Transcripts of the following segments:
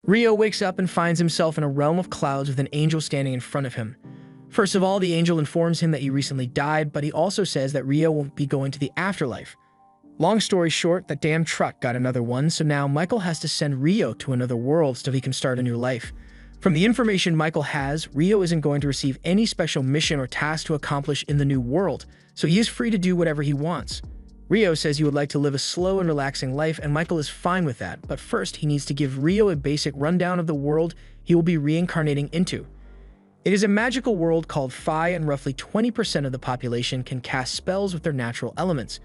Rio wakes up and finds himself in a realm of clouds with an angel standing in front of him. First of all, the angel informs him that he recently died, but he also says that Rio won't be going to the afterlife. Long story short, that damn truck got another one, so now Michael has to send Rio to another world so he can start a new life. From the information Michael has, Rio isn't going to receive any special mission or task to accomplish in the new world, so he is free to do whatever he wants. Rio says he would like to live a slow and relaxing life, and Michael is fine with that, but first he needs to give Rio a basic rundown of the world he will be reincarnating into. It is a magical world called Phi, and roughly 20% of the population can cast spells with their natural elements.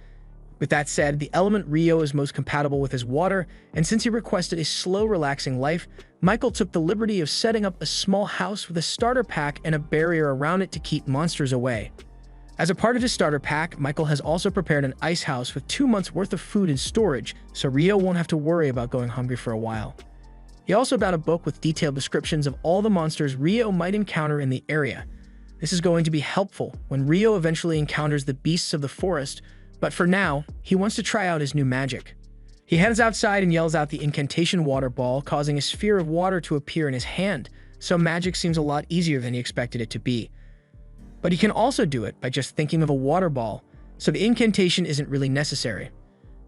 With that said, the element Rio is most compatible with is water, and since he requested a slow, relaxing life, Michael took the liberty of setting up a small house with a starter pack and a barrier around it to keep monsters away. As a part of his starter pack, Michael has also prepared an ice house with 2 months worth of food in storage, so Rio won't have to worry about going hungry for a while. He also bought a book with detailed descriptions of all the monsters Rio might encounter in the area. This is going to be helpful when Rio eventually encounters the beasts of the forest, but for now, he wants to try out his new magic. He heads outside and yells out the incantation water ball, causing a sphere of water to appear in his hand, so magic seems a lot easier than he expected it to be. But he can also do it by just thinking of a water ball, so the incantation isn't really necessary.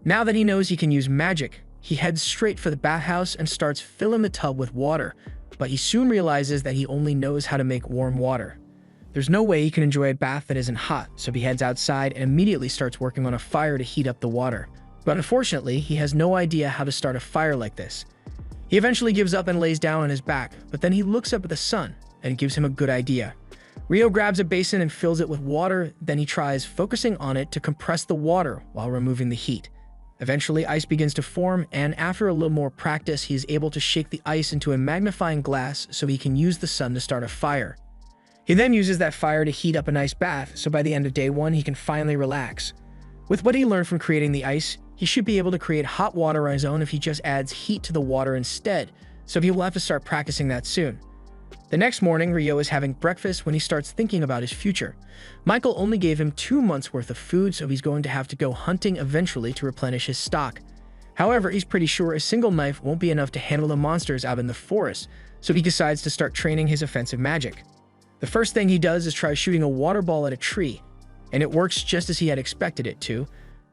Now that he knows he can use magic, he heads straight for the bathhouse and starts filling the tub with water, but he soon realizes that he only knows how to make warm water. There's no way he can enjoy a bath that isn't hot, so he heads outside and immediately starts working on a fire to heat up the water. But unfortunately, he has no idea how to start a fire like this. He eventually gives up and lays down on his back, but then he looks up at the sun, and it gives him a good idea. Rio grabs a basin and fills it with water, then he tries focusing on it to compress the water while removing the heat. Eventually, ice begins to form, and after a little more practice, he is able to shake the ice into a magnifying glass so he can use the sun to start a fire. He then uses that fire to heat up a nice bath, so by the end of day 1, he can finally relax. With what he learned from creating the ice, he should be able to create hot water on his own if he just adds heat to the water instead, so he will have to start practicing that soon. The next morning, Rio is having breakfast when he starts thinking about his future. Michael only gave him 2 months worth of food, so he's going to have to go hunting eventually to replenish his stock. However, he's pretty sure a single knife won't be enough to handle the monsters out in the forest, so he decides to start training his offensive magic. The first thing he does is try shooting a water ball at a tree, and it works just as he had expected it to,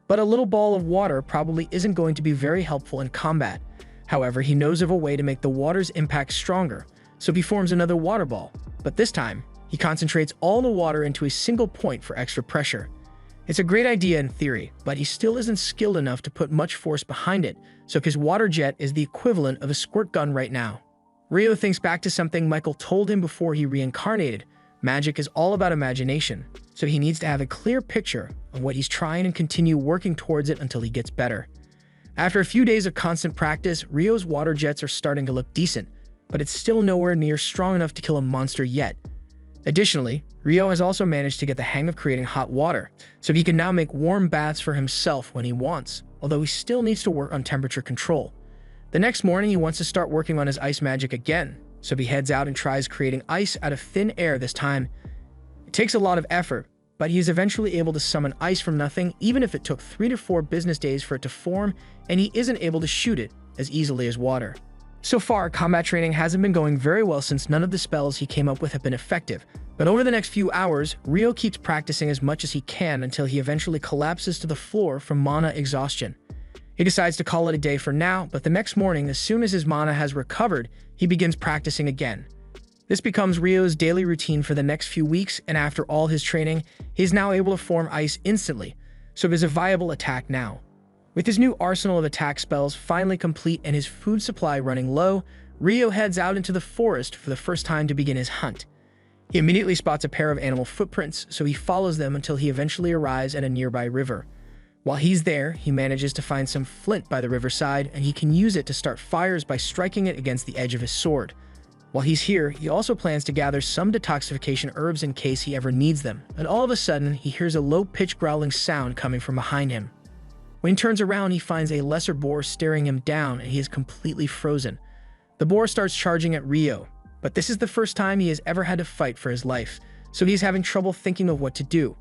but a little ball of water probably isn't going to be very helpful in combat. However, he knows of a way to make the water's impact stronger, so he forms another water ball, but this time, he concentrates all the water into a single point for extra pressure. It's a great idea in theory, but he still isn't skilled enough to put much force behind it, so his water jet is the equivalent of a squirt gun right now. Rio thinks back to something Michael told him before he reincarnated. Magic is all about imagination, so he needs to have a clear picture of what he's trying and continue working towards it until he gets better. After a few days of constant practice, Rio's water jets are starting to look decent, but it's still nowhere near strong enough to kill a monster yet. Additionally, Rio has also managed to get the hang of creating hot water, so he can now make warm baths for himself when he wants, although he still needs to work on temperature control. The next morning, he wants to start working on his ice magic again, so he heads out and tries creating ice out of thin air this time. It takes a lot of effort, but he is eventually able to summon ice from nothing, even if it took 3 to 4 business days for it to form, and he isn't able to shoot it as easily as water. So far, combat training hasn't been going very well since none of the spells he came up with have been effective, but over the next few hours, Rio keeps practicing as much as he can until he eventually collapses to the floor from mana exhaustion. He decides to call it a day for now, but the next morning, as soon as his mana has recovered, he begins practicing again. This becomes Rio's daily routine for the next few weeks, and after all his training, he is now able to form ice instantly, so it is a viable attack now. With his new arsenal of attack spells finally complete and his food supply running low, Rio heads out into the forest for the first time to begin his hunt. He immediately spots a pair of animal footprints, so he follows them until he eventually arrives at a nearby river. While he's there, he manages to find some flint by the riverside, and he can use it to start fires by striking it against the edge of his sword. While he's here, he also plans to gather some detoxification herbs in case he ever needs them, and all of a sudden, he hears a low-pitched growling sound coming from behind him. When he turns around, he finds a lesser boar staring him down, and he is completely frozen. The boar starts charging at Rio, but this is the first time he has ever had to fight for his life, so he's having trouble thinking of what to do.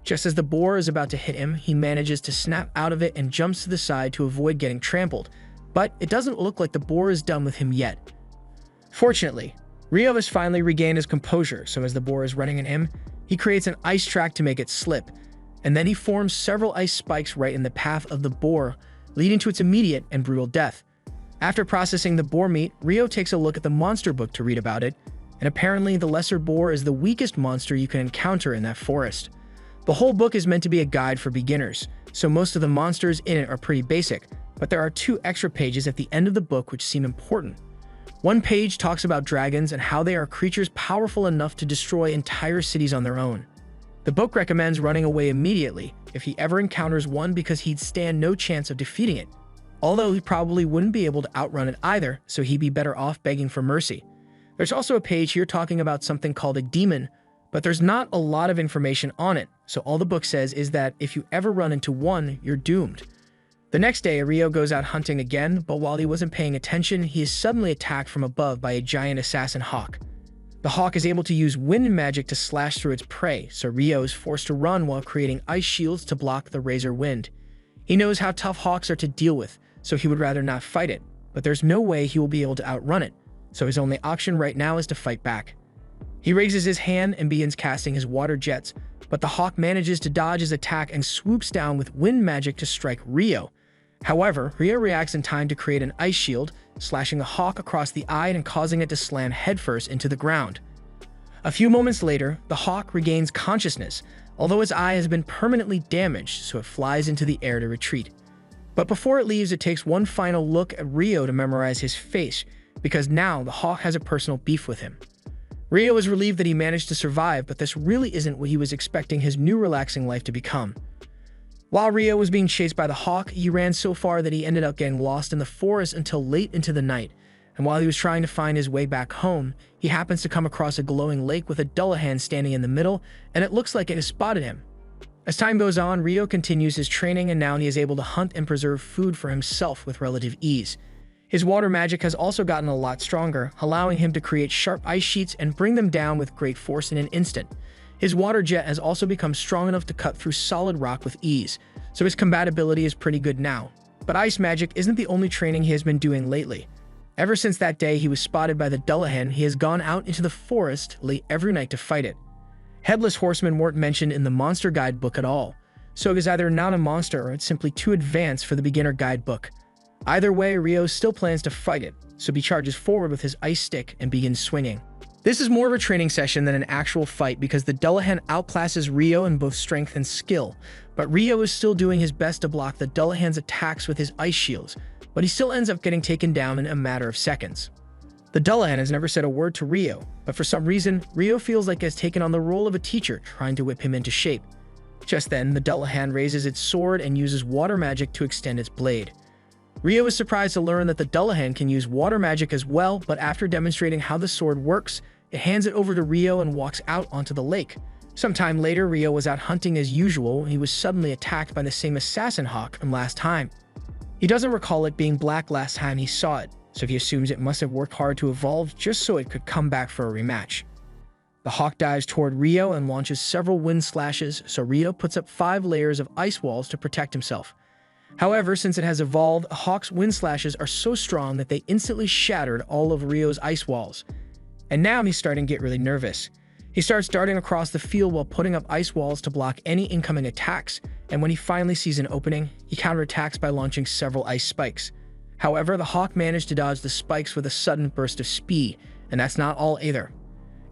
Just as the boar is about to hit him, he manages to snap out of it and jumps to the side to avoid getting trampled. But it doesn't look like the boar is done with him yet. Fortunately, Rio has finally regained his composure, so as the boar is running at him, he creates an ice track to make it slip, and then he forms several ice spikes right in the path of the boar, leading to its immediate and brutal death. After processing the boar meat, Rio takes a look at the monster book to read about it, and apparently the lesser boar is the weakest monster you can encounter in that forest. The whole book is meant to be a guide for beginners, so most of the monsters in it are pretty basic, but there are 2 extra pages at the end of the book which seem important. One page talks about dragons and how they are creatures powerful enough to destroy entire cities on their own. The book recommends running away immediately if he ever encounters one because he'd stand no chance of defeating it, although he probably wouldn't be able to outrun it either, so he'd be better off begging for mercy. There's also a page here talking about something called a demon, but there's not a lot of information on it, so all the book says is that if you ever run into one, you're doomed. The next day, Rio goes out hunting again, but while he wasn't paying attention, he is suddenly attacked from above by a giant assassin hawk. The hawk is able to use wind magic to slash through its prey, so Rio is forced to run while creating ice shields to block the razor wind. He knows how tough hawks are to deal with, so he would rather not fight it, but there's no way he will be able to outrun it, so his only option right now is to fight back. He raises his hand and begins casting his water jets, but the hawk manages to dodge his attack and swoops down with wind magic to strike Rio. However, Rio reacts in time to create an ice shield, slashing the hawk across the eye and causing it to slam headfirst into the ground. A few moments later, the hawk regains consciousness, although its eye has been permanently damaged, so it flies into the air to retreat. But before it leaves, it takes one final look at Rio to memorize his face, because now the hawk has a personal beef with him. Rio is relieved that he managed to survive, but this really isn't what he was expecting his new relaxing life to become. While Rio was being chased by the hawk, he ran so far that he ended up getting lost in the forest until late into the night, and while he was trying to find his way back home, he happens to come across a glowing lake with a Dullahan standing in the middle, and it looks like it has spotted him. As time goes on, Rio continues his training, and now he is able to hunt and preserve food for himself with relative ease. His water magic has also gotten a lot stronger, allowing him to create sharp ice sheets and bring them down with great force in an instant. His water jet has also become strong enough to cut through solid rock with ease, so his combatability is pretty good now. But ice magic isn't the only training he has been doing lately. Ever since that day he was spotted by the Dullahan, he has gone out into the forest late every night to fight it. Headless horsemen weren't mentioned in the monster guidebook at all, so it is either not a monster or it's simply too advanced for the beginner guidebook. Either way, Rio still plans to fight it, so he charges forward with his ice stick and begins swinging. This is more of a training session than an actual fight because the Dullahan outclasses Rio in both strength and skill, but Rio is still doing his best to block the Dullahan's attacks with his ice shields, but he still ends up getting taken down in a matter of seconds. The Dullahan has never said a word to Rio, but for some reason, Rio feels like he has taken on the role of a teacher trying to whip him into shape. Just then, the Dullahan raises its sword and uses water magic to extend its blade. Rio is surprised to learn that the Dullahan can use water magic as well, but after demonstrating how the sword works, it hands it over to Rio and walks out onto the lake. Sometime later, Rio was out hunting as usual when he was suddenly attacked by the same assassin hawk from last time. He doesn't recall it being black last time he saw it, so he assumes it must have worked hard to evolve just so it could come back for a rematch. The hawk dives toward Rio and launches several wind slashes, so Rio puts up 5 layers of ice walls to protect himself. However, since it has evolved, a hawk's wind slashes are so strong that they instantly shattered all of Rio's ice walls. And now he's starting to get really nervous. He starts darting across the field while putting up ice walls to block any incoming attacks, and when he finally sees an opening, he counterattacks by launching several ice spikes. However, the hawk managed to dodge the spikes with a sudden burst of speed, and that's not all either.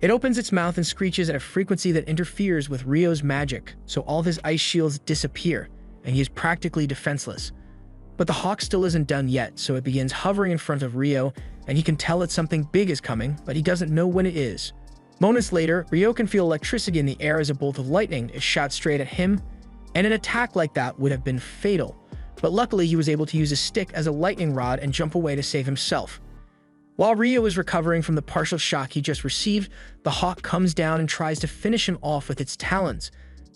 It opens its mouth and screeches at a frequency that interferes with Rio's magic, so all of his ice shields disappear, and he is practically defenseless. But the hawk still isn't done yet, so it begins hovering in front of Rio, and he can tell that something big is coming, but he doesn't know when it is. Moments later, Rio can feel electricity in the air as a bolt of lightning is shot straight at him, and an attack like that would have been fatal, but luckily he was able to use a stick as a lightning rod and jump away to save himself. While Rio is recovering from the partial shock he just received, the hawk comes down and tries to finish him off with its talons,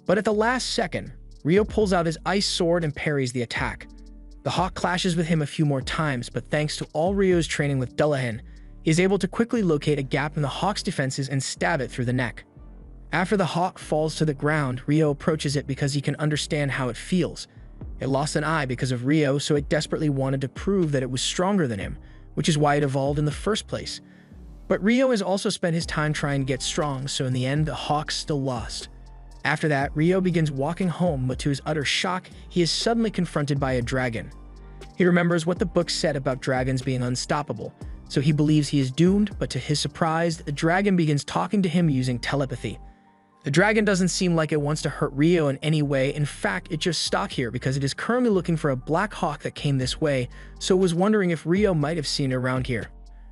but at the last second, Rio pulls out his ice sword and parries the attack. The hawk clashes with him a few more times, but thanks to all Rio's training with Dullahan, he is able to quickly locate a gap in the hawk's defenses and stab it through the neck. After the hawk falls to the ground, Rio approaches it because he can understand how it feels. It lost an eye because of Rio, so it desperately wanted to prove that it was stronger than him, which is why it evolved in the first place. But Rio has also spent his time trying to get strong, so in the end, the Hawks still lost. After that, Rio begins walking home, but to his utter shock, he is suddenly confronted by a dragon. He remembers what the book said about dragons being unstoppable, so he believes he is doomed, but to his surprise, the dragon begins talking to him using telepathy. The dragon doesn't seem like it wants to hurt Rio in any way. In fact, it just stuck here because it is currently looking for a black hawk that came this way, so it was wondering if Rio might have seen it around here.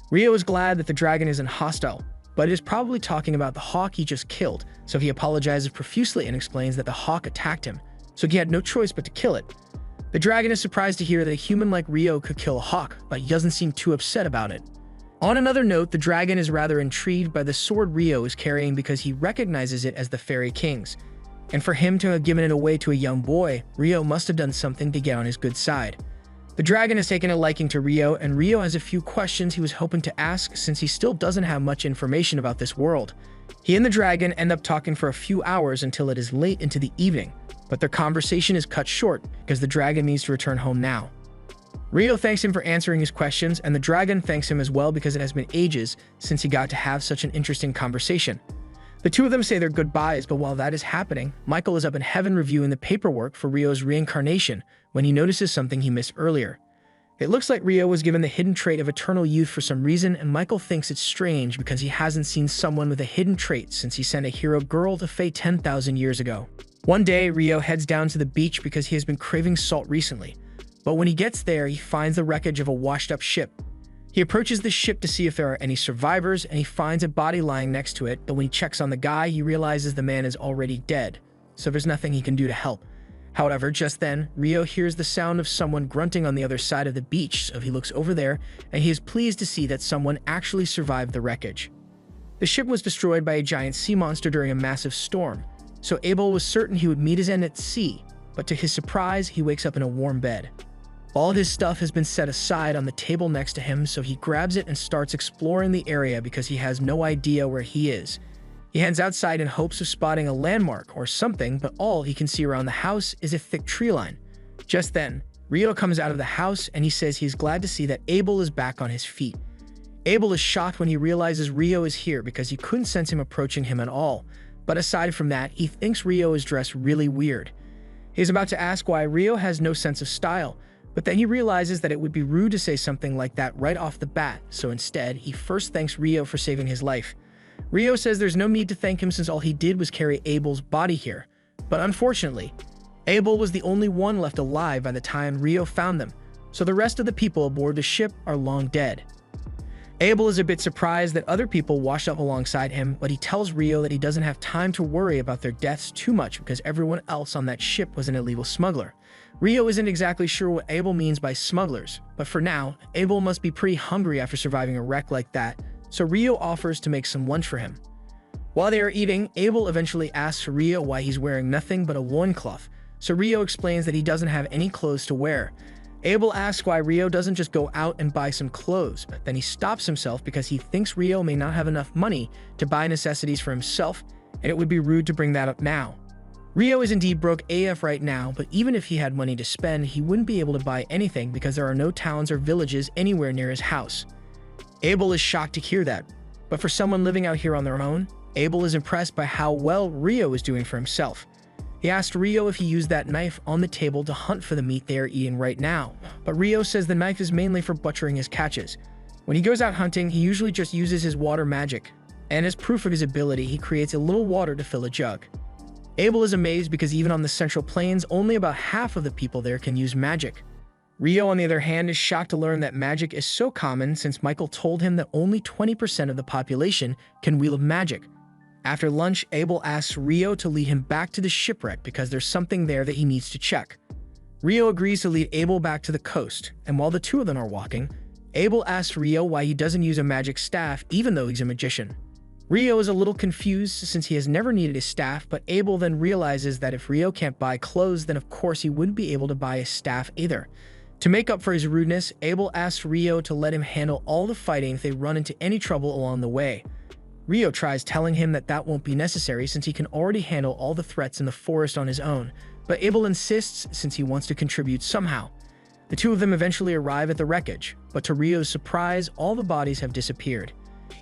Rio is glad that the dragon isn't hostile, but it is probably talking about the hawk he just killed, so he apologizes profusely and explains that the hawk attacked him, so he had no choice but to kill it. The dragon is surprised to hear that a human like Rio could kill a hawk, but he doesn't seem too upset about it. On another note, the dragon is rather intrigued by the sword Rio is carrying because he recognizes it as the Fairy King's. And for him to have given it away to a young boy, Rio must have done something to get on his good side. The dragon has taken a liking to Rio, and Rio has a few questions he was hoping to ask since he still doesn't have much information about this world. He and the dragon end up talking for a few hours until it is late into the evening, but their conversation is cut short because the dragon needs to return home now. Rio thanks him for answering his questions, and the dragon thanks him as well because it has been ages since he got to have such an interesting conversation. The two of them say their goodbyes, but while that is happening, Michael is up in heaven reviewing the paperwork for Rio's reincarnation when he notices something he missed earlier. It looks like Rio was given the hidden trait of eternal youth for some reason, and Michael thinks it's strange because he hasn't seen someone with a hidden trait since he sent a hero girl to Fae 10,000 years ago. One day, Rio heads down to the beach because he has been craving salt recently. But when he gets there, he finds the wreckage of a washed-up ship. He approaches the ship to see if there are any survivors, and he finds a body lying next to it, but when he checks on the guy, he realizes the man is already dead, so there's nothing he can do to help. However, just then, Rio hears the sound of someone grunting on the other side of the beach, so he looks over there, and he is pleased to see that someone actually survived the wreckage. The ship was destroyed by a giant sea monster during a massive storm, so Abel was certain he would meet his end at sea, but to his surprise, he wakes up in a warm bed. All of his stuff has been set aside on the table next to him, so he grabs it and starts exploring the area because he has no idea where he is. He heads outside in hopes of spotting a landmark or something, but all he can see around the house is a thick tree line. Just then, Rio comes out of the house and he says he's glad to see that Abel is back on his feet. Abel is shocked when he realizes Rio is here because he couldn't sense him approaching him at all, but aside from that, he thinks Rio is dressed really weird. He's about to ask why Rio has no sense of style, but then he realizes that it would be rude to say something like that right off the bat, so instead, he first thanks Rio for saving his life. Rio says there's no need to thank him since all he did was carry Abel's body here. But unfortunately, Abel was the only one left alive by the time Rio found them, so the rest of the people aboard the ship are long dead. Abel is a bit surprised that other people washed up alongside him, but he tells Rio that he doesn't have time to worry about their deaths too much because everyone else on that ship was an illegal smuggler. Rio isn't exactly sure what Abel means by smugglers, but for now, Abel must be pretty hungry after surviving a wreck like that, so Rio offers to make some lunch for him. While they are eating, Abel eventually asks Rio why he's wearing nothing but a loincloth, so Rio explains that he doesn't have any clothes to wear. Abel asks why Rio doesn't just go out and buy some clothes, but then he stops himself because he thinks Rio may not have enough money to buy necessities for himself, and it would be rude to bring that up now. Rio is indeed broke AF right now, but even if he had money to spend, he wouldn't be able to buy anything because there are no towns or villages anywhere near his house. Abel is shocked to hear that, but for someone living out here on their own, Abel is impressed by how well Rio is doing for himself. He asked Rio if he used that knife on the table to hunt for the meat they are eating right now, but Rio says the knife is mainly for butchering his catches. When he goes out hunting, he usually just uses his water magic, and as proof of his ability, he creates a little water to fill a jug. Abel is amazed because even on the Central Plains, only about half of the people there can use magic. Rio, on the other hand, is shocked to learn that magic is so common since Michael told him that only 20% of the population can wield magic. After lunch, Abel asks Rio to lead him back to the shipwreck because there's something there that he needs to check. Rio agrees to lead Abel back to the coast, and while the two of them are walking, Abel asks Rio why he doesn't use a magic staff even though he's a magician. Rio is a little confused since he has never needed a staff, but Abel then realizes that if Rio can't buy clothes, then of course he wouldn't be able to buy a staff either. To make up for his rudeness, Abel asks Rio to let him handle all the fighting if they run into any trouble along the way. Rio tries telling him that that won't be necessary since he can already handle all the threats in the forest on his own, but Abel insists since he wants to contribute somehow. The two of them eventually arrive at the wreckage, but to Rio's surprise, all the bodies have disappeared.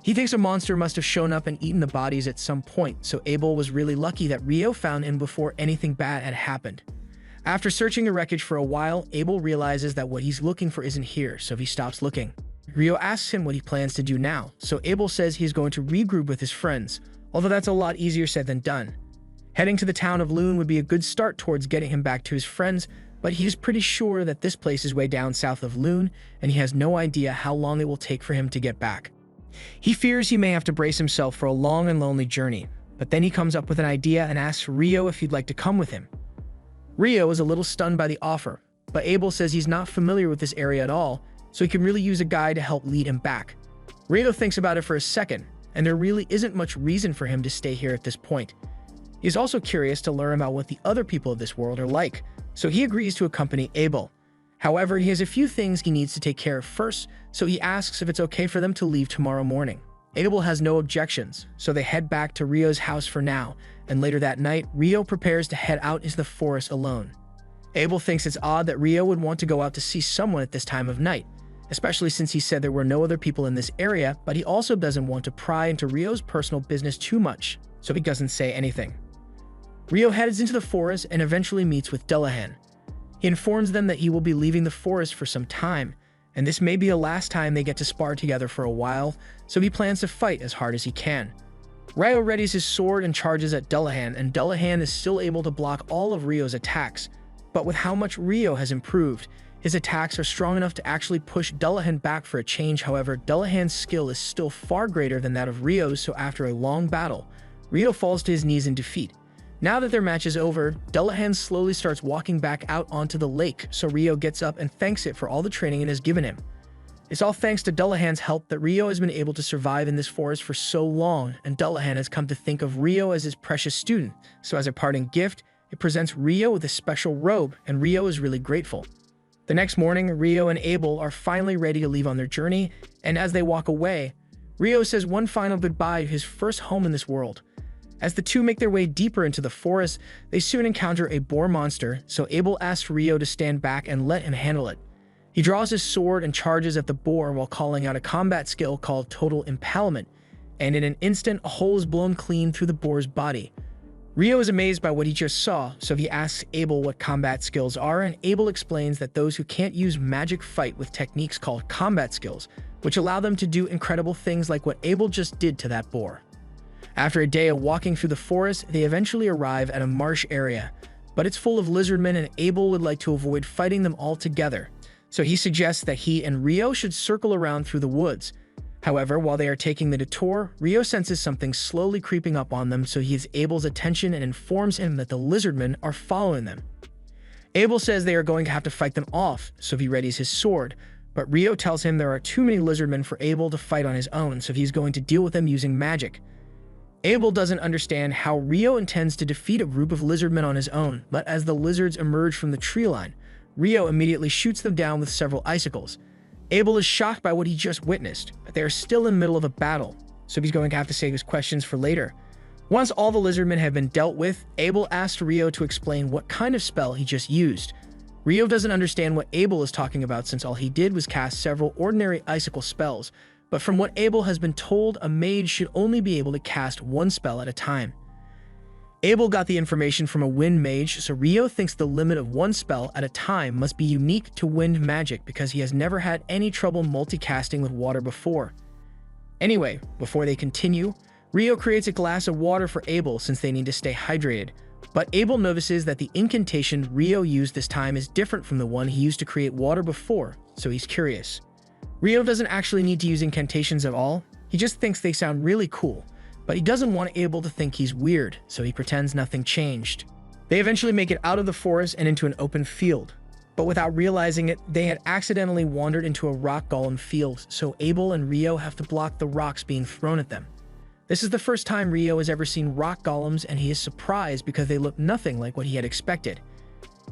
He thinks a monster must have shown up and eaten the bodies at some point, so Abel was really lucky that Rio found him before anything bad had happened. After searching the wreckage for a while, Abel realizes that what he's looking for isn't here, so he stops looking. Rio asks him what he plans to do now, so Abel says he's going to regroup with his friends, although that's a lot easier said than done. Heading to the town of Loon would be a good start towards getting him back to his friends, but he's pretty sure that this place is way down south of Loon, and he has no idea how long it will take for him to get back. He fears he may have to brace himself for a long and lonely journey, but then he comes up with an idea and asks Rio if he'd like to come with him. Rio is a little stunned by the offer, but Abel says he's not familiar with this area at all, so he can really use a guide to help lead him back. Rio thinks about it for a second, and there really isn't much reason for him to stay here at this point. He's also curious to learn about what the other people of this world are like, so he agrees to accompany Abel. However, he has a few things he needs to take care of first, so he asks if it's okay for them to leave tomorrow morning. Abel has no objections, so they head back to Rio's house for now, and later that night, Rio prepares to head out into the forest alone. Abel thinks it's odd that Rio would want to go out to see someone at this time of night, especially since he said there were no other people in this area, but he also doesn't want to pry into Rio's personal business too much, so he doesn't say anything. Rio heads into the forest and eventually meets with Dullahan. He informs them that he will be leaving the forest for some time, and this may be the last time they get to spar together for a while, so he plans to fight as hard as he can. Rio readies his sword and charges at Dullahan, and Dullahan is still able to block all of Rio's attacks, but with how much Rio has improved, his attacks are strong enough to actually push Dullahan back for a change. However, Dullahan's skill is still far greater than that of Rio's, so after a long battle, Rio falls to his knees in defeat. Now that their match is over, Dullahan slowly starts walking back out onto the lake, so Rio gets up and thanks it for all the training it has given him. It's all thanks to Dullahan's help that Rio has been able to survive in this forest for so long, and Dullahan has come to think of Rio as his precious student, so as a parting gift, it presents Rio with a special robe, and Rio is really grateful. The next morning, Rio and Abel are finally ready to leave on their journey, and as they walk away, Rio says one final goodbye to his first home in this world. As the two make their way deeper into the forest, they soon encounter a boar monster, so Abel asks Rio to stand back and let him handle it. He draws his sword and charges at the boar while calling out a combat skill called Total Impalement, and in an instant, a hole is blown clean through the boar's body. Rio is amazed by what he just saw, so he asks Abel what combat skills are, and Abel explains that those who can't use magic fight with techniques called combat skills, which allow them to do incredible things like what Abel just did to that boar. After a day of walking through the forest, they eventually arrive at a marsh area, but it's full of lizardmen and Abel would like to avoid fighting them altogether, so he suggests that he and Rio should circle around through the woods. However, while they are taking the detour, Rio senses something slowly creeping up on them, so he has Abel's attention and informs him that the lizardmen are following them. Abel says they are going to have to fight them off, so he readies his sword, but Rio tells him there are too many lizardmen for Abel to fight on his own, so he's going to deal with them using magic. Abel doesn't understand how Rio intends to defeat a group of lizardmen on his own, but as the lizards emerge from the tree line, Rio immediately shoots them down with several icicles. Abel is shocked by what he just witnessed, but they are still in the middle of a battle, so he's going to have to save his questions for later. Once all the lizardmen have been dealt with, Abel asks Rio to explain what kind of spell he just used. Rio doesn't understand what Abel is talking about since all he did was cast several ordinary icicle spells, but from what Abel has been told, a mage should only be able to cast one spell at a time. Abel got the information from a wind mage, so Rio thinks the limit of one spell at a time must be unique to wind magic because he has never had any trouble multicasting with water before. Anyway, before they continue, Rio creates a glass of water for Abel since they need to stay hydrated, but Abel notices that the incantation Rio used this time is different from the one he used to create water before, so he's curious. Rio doesn't actually need to use incantations at all, he just thinks they sound really cool, but he doesn't want Abel to think he's weird, so he pretends nothing changed. They eventually make it out of the forest and into an open field, but without realizing it, they had accidentally wandered into a rock golem field, so Abel and Rio have to block the rocks being thrown at them. This is the first time Rio has ever seen rock golems, and he is surprised because they look nothing like what he had expected.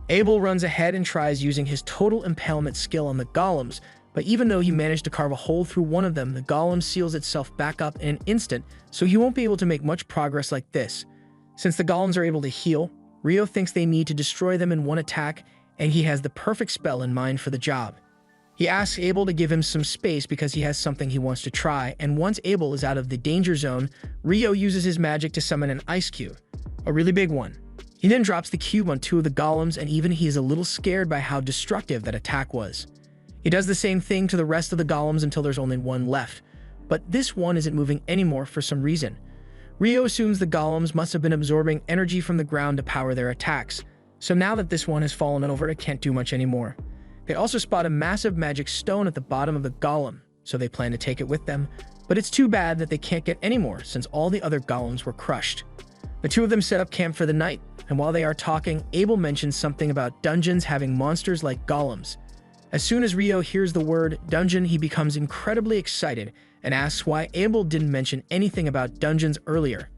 Abel runs ahead and tries using his Total Impalement skill on the golems, but even though he managed to carve a hole through one of them, the golem seals itself back up in an instant, so he won't be able to make much progress like this. Since the golems are able to heal, Rio thinks they need to destroy them in one attack, and he has the perfect spell in mind for the job. He asks Abel to give him some space because he has something he wants to try, and once Abel is out of the danger zone, Rio uses his magic to summon an ice cube, a really big one. He then drops the cube on two of the golems, and even he is a little scared by how destructive that attack was. He does the same thing to the rest of the golems until there's only one left, but this one isn't moving anymore for some reason. Rio assumes the golems must have been absorbing energy from the ground to power their attacks, so now that this one has fallen over, it can't do much anymore. They also spot a massive magic stone at the bottom of the golem, so they plan to take it with them, but it's too bad that they can't get any more since all the other golems were crushed. The two of them set up camp for the night, and while they are talking, Abel mentions something about dungeons having monsters like golems. As soon as Rio hears the word dungeon, he becomes incredibly excited and asks why Abel didn't mention anything about dungeons earlier.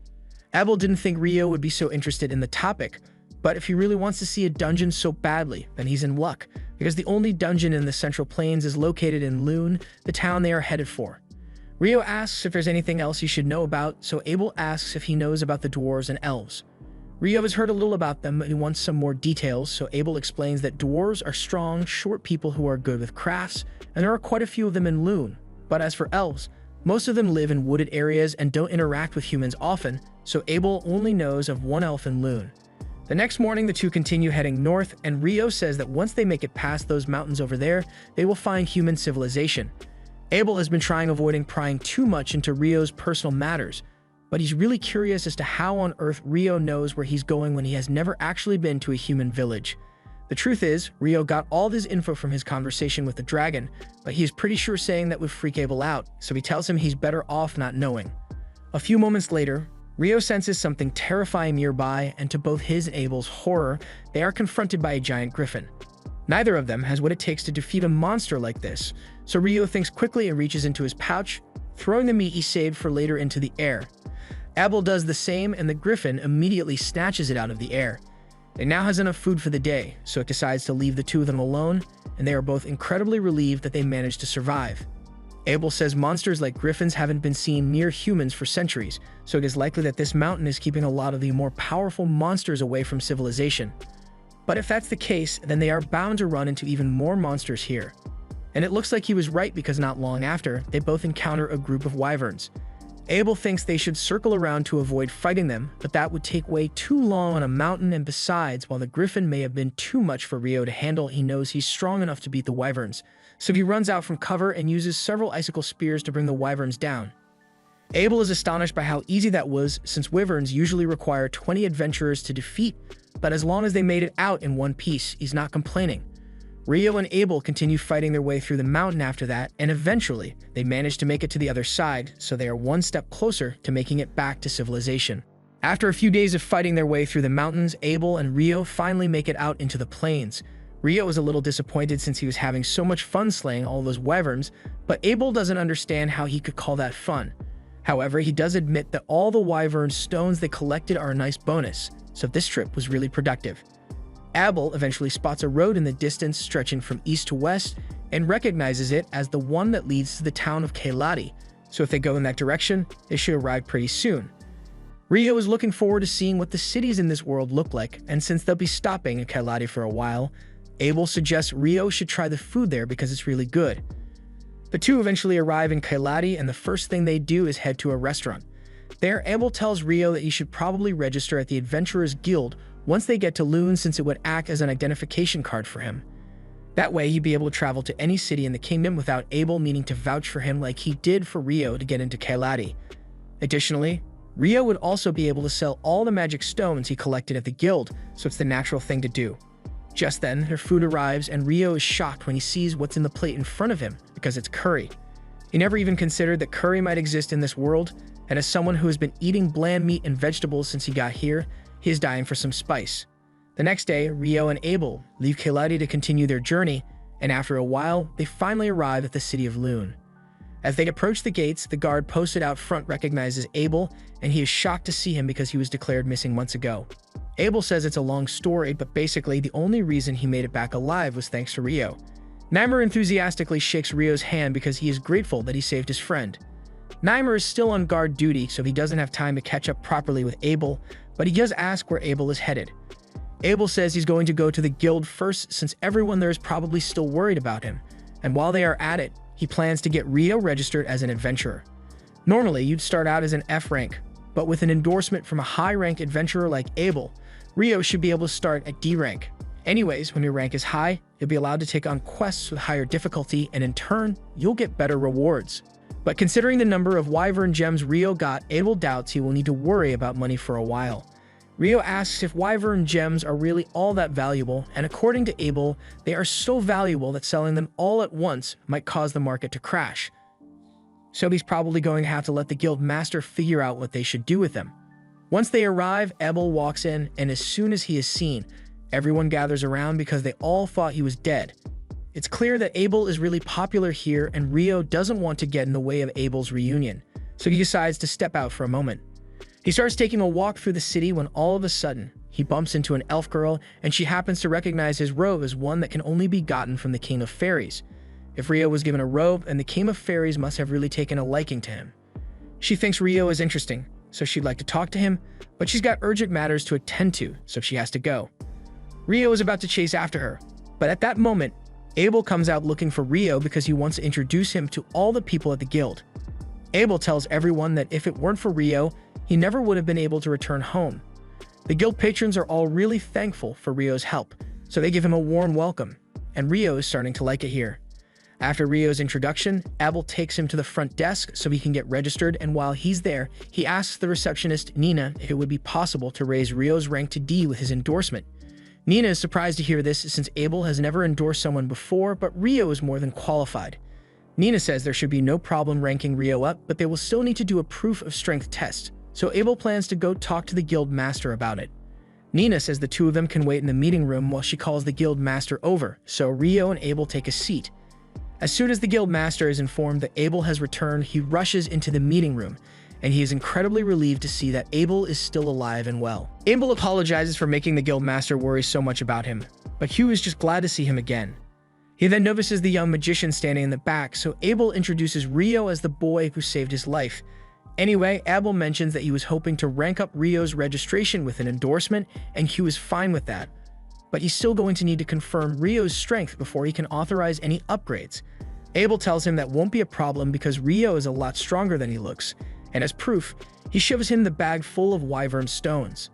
Abel didn't think Rio would be so interested in the topic, but if he really wants to see a dungeon so badly, then he's in luck, because the only dungeon in the Central Plains is located in Lune, the town they are headed for. Rio asks if there's anything else he should know about, so Abel asks if he knows about the dwarves and elves. Rio has heard a little about them, but he wants some more details, so Abel explains that dwarves are strong, short people who are good with crafts, and there are quite a few of them in Lune. But as for elves, most of them live in wooded areas and don't interact with humans often, so Abel only knows of one elf in Lune. The next morning, the two continue heading north, and Rio says that once they make it past those mountains over there, they will find human civilization. Abel has been trying avoiding prying too much into Rio's personal matters, but he's really curious as to how on earth Rio knows where he's going when he has never actually been to a human village. The truth is, Rio got all this info from his conversation with the dragon, but he is pretty sure saying that would freak Abel out, so he tells him he's better off not knowing. A few moments later, Rio senses something terrifying nearby, and to both his and Abel's horror, they are confronted by a giant griffin. Neither of them has what it takes to defeat a monster like this, so Rio thinks quickly and reaches into his pouch, throwing the meat he saved for later into the air. Abel does the same, and the griffin immediately snatches it out of the air. It now has enough food for the day, so it decides to leave the two of them alone, and they are both incredibly relieved that they managed to survive. Abel says monsters like griffins haven't been seen near humans for centuries, so it is likely that this mountain is keeping a lot of the more powerful monsters away from civilization. But if that's the case, then they are bound to run into even more monsters here. And it looks like he was right, because not long after, they both encounter a group of wyverns. Abel thinks they should circle around to avoid fighting them, but that would take way too long on a mountain, and besides, while the griffin may have been too much for Rio to handle, he knows he's strong enough to beat the wyverns. So he runs out from cover and uses several icicle spears to bring the wyverns down. Abel is astonished by how easy that was, since wyverns usually require 20 adventurers to defeat, but as long as they made it out in one piece, he's not complaining. Rio and Abel continue fighting their way through the mountain after that, and eventually, they manage to make it to the other side, so they are one step closer to making it back to civilization. After a few days of fighting their way through the mountains, Abel and Rio finally make it out into the plains. Rio is a little disappointed since he was having so much fun slaying all those wyverns, but Abel doesn't understand how he could call that fun. However, he does admit that all the wyvern stones they collected are a nice bonus, so this trip was really productive. Abel eventually spots a road in the distance stretching from east to west and recognizes it as the one that leads to the town of Kailati, so if they go in that direction, they should arrive pretty soon. Rio is looking forward to seeing what the cities in this world look like, and since they'll be stopping in Kailati for a while, Abel suggests Rio should try the food there because it's really good. The two eventually arrive in Kailati, and the first thing they do is head to a restaurant. There, Abel tells Rio that he should probably register at the Adventurers Guild once they get to Lune, since it would act as an identification card for him. That way, he'd be able to travel to any city in the kingdom without Abel needing to vouch for him like he did for Rio to get into Kailati. Additionally, Rio would also be able to sell all the magic stones he collected at the guild, so it's the natural thing to do. Just then, their food arrives, and Rio is shocked when he sees what's in the plate in front of him, because it's curry. He never even considered that curry might exist in this world, and as someone who has been eating bland meat and vegetables since he got here, he is dying for some spice. The next day, Rio and Abel leave Kailati to continue their journey, and after a while, they finally arrive at the city of Lune. As they approach the gates, the guard posted out front recognizes Abel, and he is shocked to see him because he was declared missing months ago. Abel says it's a long story, but basically the only reason he made it back alive was thanks to Rio. Nymer enthusiastically shakes Rio's hand because he is grateful that he saved his friend. Nymer is still on guard duty, so he doesn't have time to catch up properly with Abel, but he does ask where Abel is headed. Abel says he's going to go to the guild first since everyone there is probably still worried about him, and while they are at it, he plans to get Rio registered as an adventurer. Normally, you'd start out as an F rank, but with an endorsement from a high-rank adventurer like Abel, Rio should be able to start at D rank. Anyways, when your rank is high, you'll be allowed to take on quests with higher difficulty, and in turn, you'll get better rewards. But considering the number of Wyvern gems Rio got, Abel doubts he will need to worry about money for a while. Rio asks if Wyvern gems are really all that valuable, and according to Abel, they are so valuable that selling them all at once might cause the market to crash. So he's probably going to have to let the guild master figure out what they should do with them. Once they arrive, Abel walks in, and as soon as he is seen, everyone gathers around because they all thought he was dead. It's clear that Abel is really popular here, and Rio doesn't want to get in the way of Abel's reunion, so he decides to step out for a moment. He starts taking a walk through the city when all of a sudden, he bumps into an elf girl, and she happens to recognize his robe as one that can only be gotten from the King of Fairies. If Rio was given a robe, then the King of Fairies must have really taken a liking to him. She thinks Rio is interesting, so she'd like to talk to him, but she's got urgent matters to attend to, so she has to go. Rio is about to chase after her, but at that moment, Abel comes out looking for Rio because he wants to introduce him to all the people at the guild. Abel tells everyone that if it weren't for Rio, he never would have been able to return home. The guild patrons are all really thankful for Rio's help, so they give him a warm welcome, and Rio is starting to like it here. After Rio's introduction, Abel takes him to the front desk so he can get registered, and while he's there, he asks the receptionist, Nina, if it would be possible to raise Rio's rank to D with his endorsement. Nina is surprised to hear this since Abel has never endorsed someone before, but Rio is more than qualified. Nina says there should be no problem ranking Rio up, but they will still need to do a proof of strength test, so Abel plans to go talk to the guild master about it. Nina says the two of them can wait in the meeting room while she calls the guild master over, so Rio and Abel take a seat. As soon as the guild master is informed that Abel has returned, he rushes into the meeting room, and he is incredibly relieved to see that Abel is still alive and well. Abel apologizes for making the guild master worry so much about him, but Hugh is just glad to see him again. He then notices the young magician standing in the back, so Abel introduces Rio as the boy who saved his life. Anyway, Abel mentions that he was hoping to rank up Rio's registration with an endorsement, and Hugh is fine with that. But he's still going to need to confirm Rio's strength before he can authorize any upgrades. Abel tells him that won't be a problem because Rio is a lot stronger than he looks, and as proof, he shows him the bag full of wyvern stones.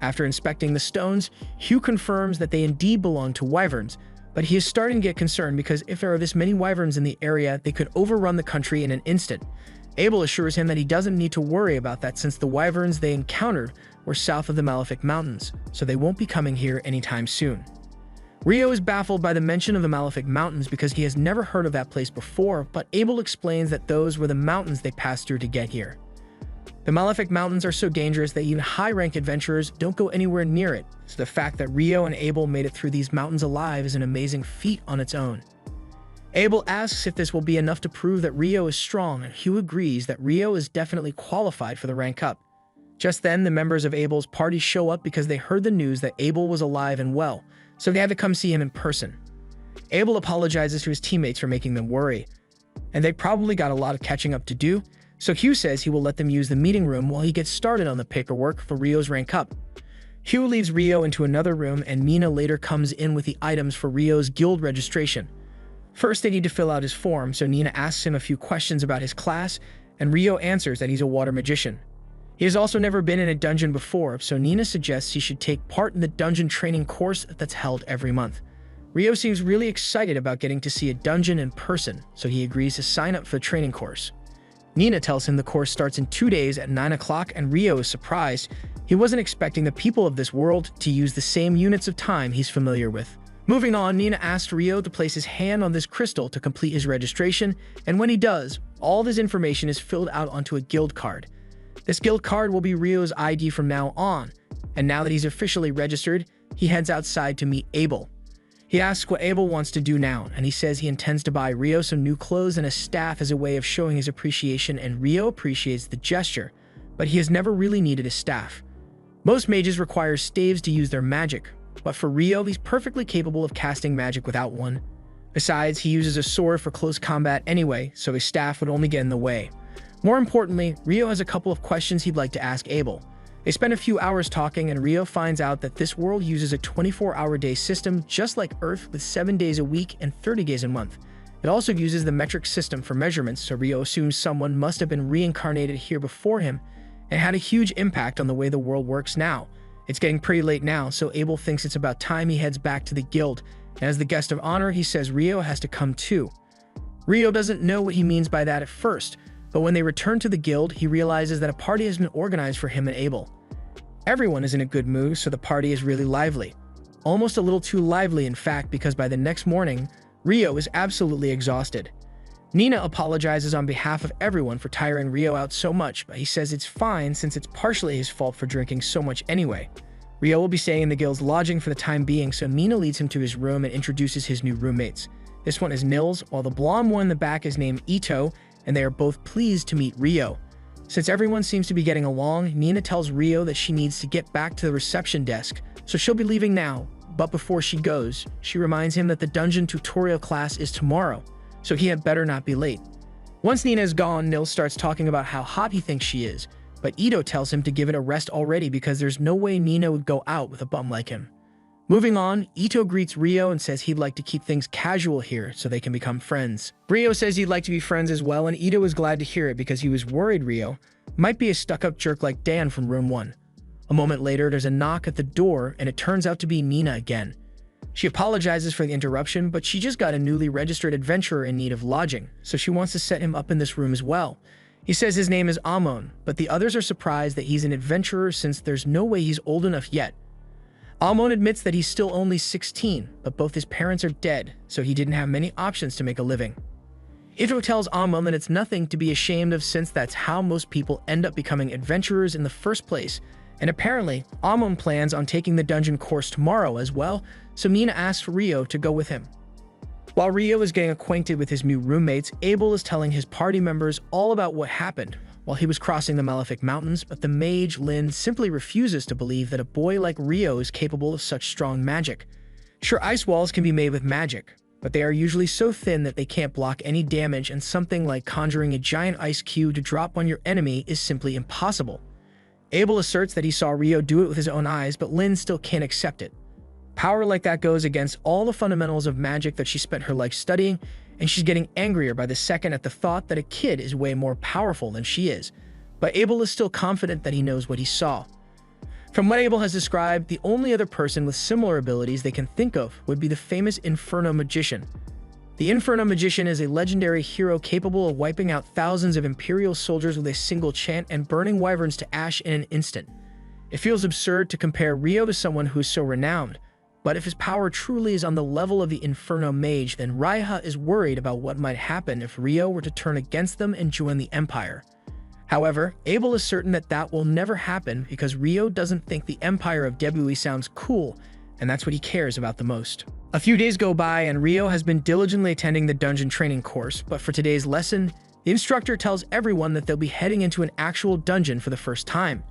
After inspecting the stones, Hugh confirms that they indeed belong to wyverns, but he is starting to get concerned because if there are this many wyverns in the area, they could overrun the country in an instant. Abel assures him that he doesn't need to worry about that since the wyverns they encountered were south of the Malefic Mountains, so they won't be coming here anytime soon. Rio is baffled by the mention of the Malefic Mountains because he has never heard of that place before, but Abel explains that those were the mountains they passed through to get here. The Malefic Mountains are so dangerous that even high-rank adventurers don't go anywhere near it, so the fact that Rio and Abel made it through these mountains alive is an amazing feat on its own. Abel asks if this will be enough to prove that Rio is strong, and Hugh agrees that Rio is definitely qualified for the rank up. Just then, the members of Abel's party show up because they heard the news that Abel was alive and well, so they had to come see him in person. Abel apologizes to his teammates for making them worry, and they probably got a lot of catching up to do, so Hugh says he will let them use the meeting room while he gets started on the paperwork for Rio's rank up. Hugh leaves Rio into another room, and Mina later comes in with the items for Rio's guild registration. First, they need to fill out his form, so Nina asks him a few questions about his class, and Rio answers that he's a water magician. He has also never been in a dungeon before, so Nina suggests he should take part in the dungeon training course that's held every month. Rio seems really excited about getting to see a dungeon in person, so he agrees to sign up for the training course. Nina tells him the course starts in 2 days at 9 o'clock, and Rio is surprised. He wasn't expecting the people of this world to use the same units of time he's familiar with. Moving on, Nina asks Rio to place his hand on this crystal to complete his registration, and when he does, all of his information is filled out onto a guild card. This guild card will be Rio's ID from now on, and now that he's officially registered, he heads outside to meet Abel. He asks what Abel wants to do now, and he says he intends to buy Rio some new clothes and a staff as a way of showing his appreciation, and Rio appreciates the gesture, but he has never really needed a staff. Most mages require staves to use their magic, but for Rio, he's perfectly capable of casting magic without one. Besides, he uses a sword for close combat anyway, so his staff would only get in the way. More importantly, Rio has a couple of questions he'd like to ask Abel. They spend a few hours talking, and Rio finds out that this world uses a 24-hour day system just like Earth with 7 days a week and 30 days a month. It also uses the metric system for measurements, so Rio assumes someone must have been reincarnated here before him and had a huge impact on the way the world works now. It's getting pretty late now, so Abel thinks it's about time he heads back to the guild, and as the guest of honor, he says Rio has to come too. Rio doesn't know what he means by that at first, but when they return to the guild, he realizes that a party has been organized for him and Abel. Everyone is in a good mood, so the party is really lively. Almost a little too lively, in fact, because by the next morning, Rio is absolutely exhausted. Nina apologizes on behalf of everyone for tiring Rio out so much, but he says it's fine since it's partially his fault for drinking so much anyway. Rio will be staying in the guild's lodging for the time being, so Nina leads him to his room and introduces his new roommates. This one is Nils, while the blonde one in the back is named Ito, and they are both pleased to meet Rio. Since everyone seems to be getting along, Nina tells Rio that she needs to get back to the reception desk, so she'll be leaving now. But before she goes, she reminds him that the dungeon tutorial class is tomorrow, so he had better not be late. Once Nina is gone, Nils starts talking about how hot he thinks she is, but Ito tells him to give it a rest already because there's no way Nina would go out with a bum like him. Moving on, Ito greets Rio and says he'd like to keep things casual here so they can become friends. Rio says he'd like to be friends as well, and Ito is glad to hear it because he was worried Rio might be a stuck-up jerk like Dan from room 1. A moment later, there's a knock at the door, and it turns out to be Nina again. She apologizes for the interruption, but she just got a newly registered adventurer in need of lodging, so she wants to set him up in this room as well. He says his name is Amon, but the others are surprised that he's an adventurer since there's no way he's old enough yet. Amon admits that he's still only 16, but both his parents are dead, so he didn't have many options to make a living. Ito tells Amon that it's nothing to be ashamed of since that's how most people end up becoming adventurers in the first place, and apparently, Amon plans on taking the dungeon course tomorrow as well, so Nina asks Rio to go with him. While Rio is getting acquainted with his new roommates, Abel is telling his party members all about what happened while he was crossing the Malefic Mountains, but the mage, Lynn, simply refuses to believe that a boy like Rio is capable of such strong magic. Sure, ice walls can be made with magic, but they are usually so thin that they can't block any damage, and something like conjuring a giant ice cube to drop on your enemy is simply impossible. Abel asserts that he saw Rio do it with his own eyes, but Lynn still can't accept it. Power like that goes against all the fundamentals of magic that she spent her life studying, and she's getting angrier by the second at the thought that a kid is way more powerful than she is. But Abel is still confident that he knows what he saw. From what Abel has described, the only other person with similar abilities they can think of would be the famous Inferno Magician. The Inferno Magician is a legendary hero capable of wiping out thousands of Imperial soldiers with a single chant and burning wyverns to ash in an instant. It feels absurd to compare Rio to someone who is so renowned, but if his power truly is on the level of the Inferno Mage, then Raiha is worried about what might happen if Rio were to turn against them and join the Empire. However, Abel is certain that that will never happen because Rio doesn't think the Empire of Debui sounds cool, and that's what he cares about the most. A few days go by and Rio has been diligently attending the dungeon training course, but for today's lesson, the instructor tells everyone that they'll be heading into an actual dungeon for the first time.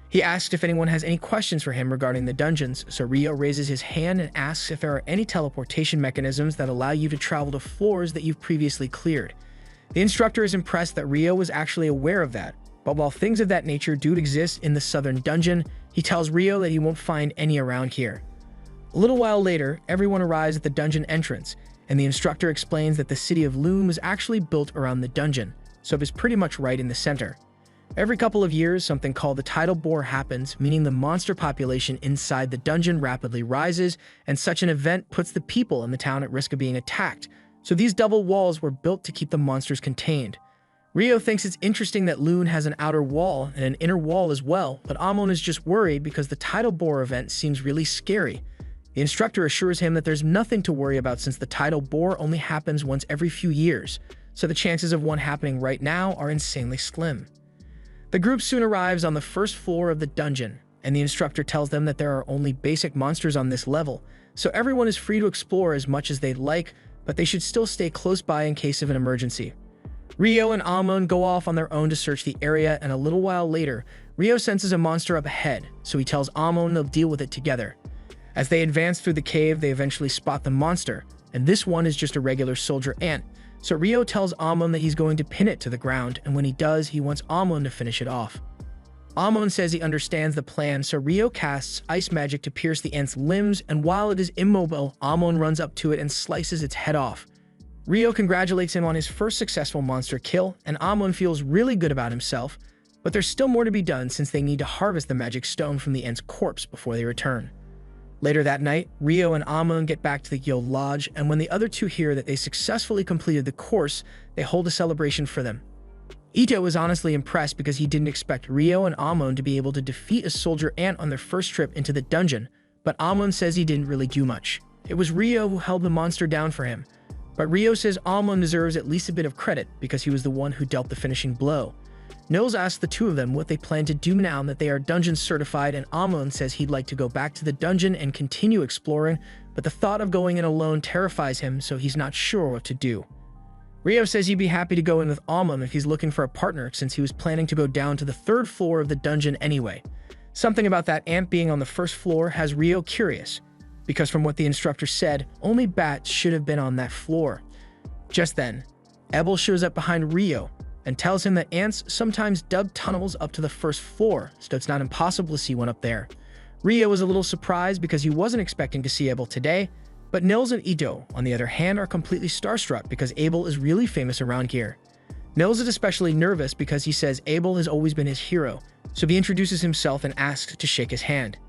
He asks if anyone has any questions for him regarding the dungeons, so Rio raises his hand and asks if there are any teleportation mechanisms that allow you to travel to floors that you've previously cleared. The instructor is impressed that Rio was actually aware of that, but while things of that nature do exist in the southern dungeon, he tells Rio that he won't find any around here. A little while later, everyone arrives at the dungeon entrance, and the instructor explains that the city of Loon was actually built around the dungeon, so it is pretty much right in the center. Every couple of years, something called the tidal bore happens, meaning the monster population inside the dungeon rapidly rises, and such an event puts the people in the town at risk of being attacked, so these double walls were built to keep the monsters contained. Rio thinks it's interesting that Loon has an outer wall and an inner wall as well, but Amon is just worried because the tidal bore event seems really scary. The instructor assures him that there's nothing to worry about since the tidal bore only happens once every few years, so the chances of one happening right now are insanely slim. The group soon arrives on the first floor of the dungeon, and the instructor tells them that there are only basic monsters on this level, so everyone is free to explore as much as they'd like, but they should still stay close by in case of an emergency. Rio and Amon go off on their own to search the area, and a little while later, Rio senses a monster up ahead, so he tells Amon they'll deal with it together. As they advance through the cave, they eventually spot the monster, and this one is just a regular soldier ant, so Rio tells Amon that he's going to pin it to the ground, and when he does, he wants Amon to finish it off. Amon says he understands the plan, so Rio casts ice magic to pierce the ant's limbs, and while it is immobile, Amon runs up to it and slices its head off. Rio congratulates him on his first successful monster kill, and Amon feels really good about himself, but there's still more to be done since they need to harvest the magic stone from the Ent's corpse before they return. Later that night, Rio and Amon get back to the guild lodge, and when the other two hear that they successfully completed the course, they hold a celebration for them. Ito is honestly impressed because he didn't expect Rio and Amon to be able to defeat a soldier ant on their first trip into the dungeon, but Amon says he didn't really do much. It was Rio who held the monster down for him, but Rio says Amon deserves at least a bit of credit because he was the one who dealt the finishing blow. Nils asks the two of them what they plan to do now that they are dungeon certified, and Amon says he'd like to go back to the dungeon and continue exploring, but the thought of going in alone terrifies him, so he's not sure what to do. Rio says he'd be happy to go in with Amon if he's looking for a partner, since he was planning to go down to the third floor of the dungeon anyway. Something about that ant being on the first floor has Rio curious, because from what the instructor said, only bats should have been on that floor. Just then, Ebel shows up behind Rio and tells him that ants sometimes dug tunnels up to the first floor, so it's not impossible to see one up there. Rio was a little surprised because he wasn't expecting to see Ebel today, but Nils and Ito, on the other hand, are completely starstruck because Abel is really famous around here. Nils is especially nervous because he says Abel has always been his hero, so he introduces himself and asks to shake his hand.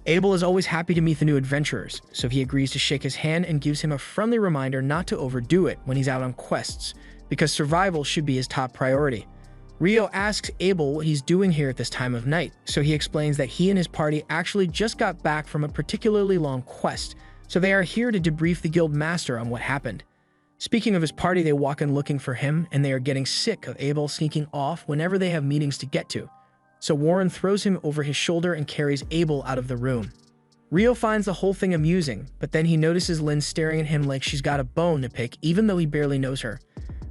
Abel is always happy to meet the new adventurers, so he agrees to shake his hand and gives him a friendly reminder not to overdo it when he's out on quests, because survival should be his top priority. Rio asks Abel what he's doing here at this time of night, so he explains that he and his party actually just got back from a particularly long quest, so they are here to debrief the guild master on what happened. Speaking of his party, they walk in looking for him, and they are getting sick of Abel sneaking off whenever they have meetings to get to. So Warren throws him over his shoulder and carries Abel out of the room. Rio finds the whole thing amusing, but then he notices Lynn staring at him like she's got a bone to pick even though he barely knows her.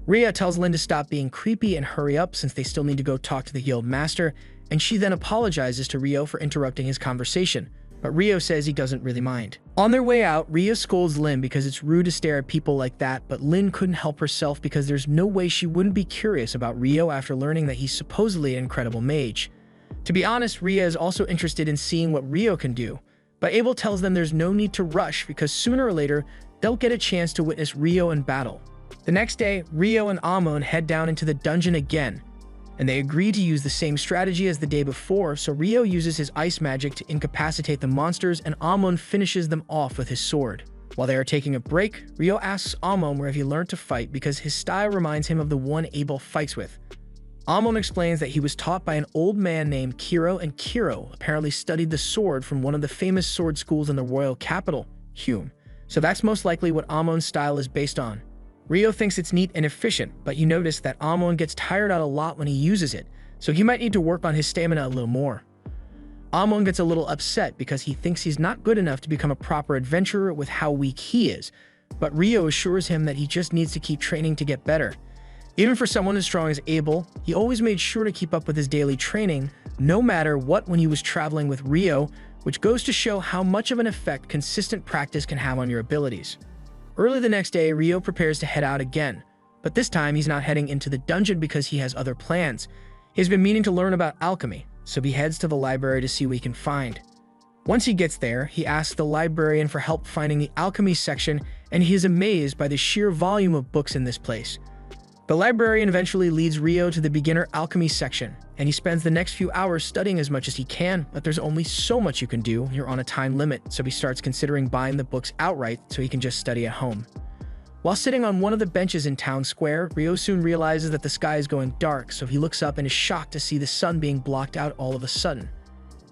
Ria tells Lynn to stop being creepy and hurry up since they still need to go talk to the guild master, and she then apologizes to Rio for interrupting his conversation, but Rio says he doesn't really mind. On their way out, Ria scolds Lynn because it's rude to stare at people like that, but Lynn couldn't help herself because there's no way she wouldn't be curious about Rio after learning that he's supposedly an incredible mage. To be honest, Ria is also interested in seeing what Rio can do, but Abel tells them there's no need to rush because sooner or later, they'll get a chance to witness Rio in battle. The next day, Rio and Amon head down into the dungeon again, and they agree to use the same strategy as the day before, so Rio uses his ice magic to incapacitate the monsters and Amon finishes them off with his sword. While they are taking a break, Rio asks Amon where he learned to fight because his style reminds him of the one Abel fights with. Amon explains that he was taught by an old man named Kiro, and Kiro apparently studied the sword from one of the famous sword schools in the royal capital, Hume. So that's most likely what Amon's style is based on. Rio thinks it's neat and efficient, but you notice that Amon gets tired out a lot when he uses it, so he might need to work on his stamina a little more. Amon gets a little upset because he thinks he's not good enough to become a proper adventurer with how weak he is, but Rio assures him that he just needs to keep training to get better. Even for someone as strong as Abel, he always made sure to keep up with his daily training, no matter what, when he was traveling with Rio, which goes to show how much of an effect consistent practice can have on your abilities. Early the next day, Rio prepares to head out again, but this time he's not heading into the dungeon because he has other plans. He's been meaning to learn about alchemy, so he heads to the library to see what he can find. Once he gets there, he asks the librarian for help finding the alchemy section, and he is amazed by the sheer volume of books in this place. The librarian eventually leads Rio to the beginner alchemy section, and he spends the next few hours studying as much as he can, but there's only so much you can do, you're on a time limit, so he starts considering buying the books outright so he can just study at home. While sitting on one of the benches in town square, Rio soon realizes that the sky is going dark, so he looks up and is shocked to see the sun being blocked out all of a sudden.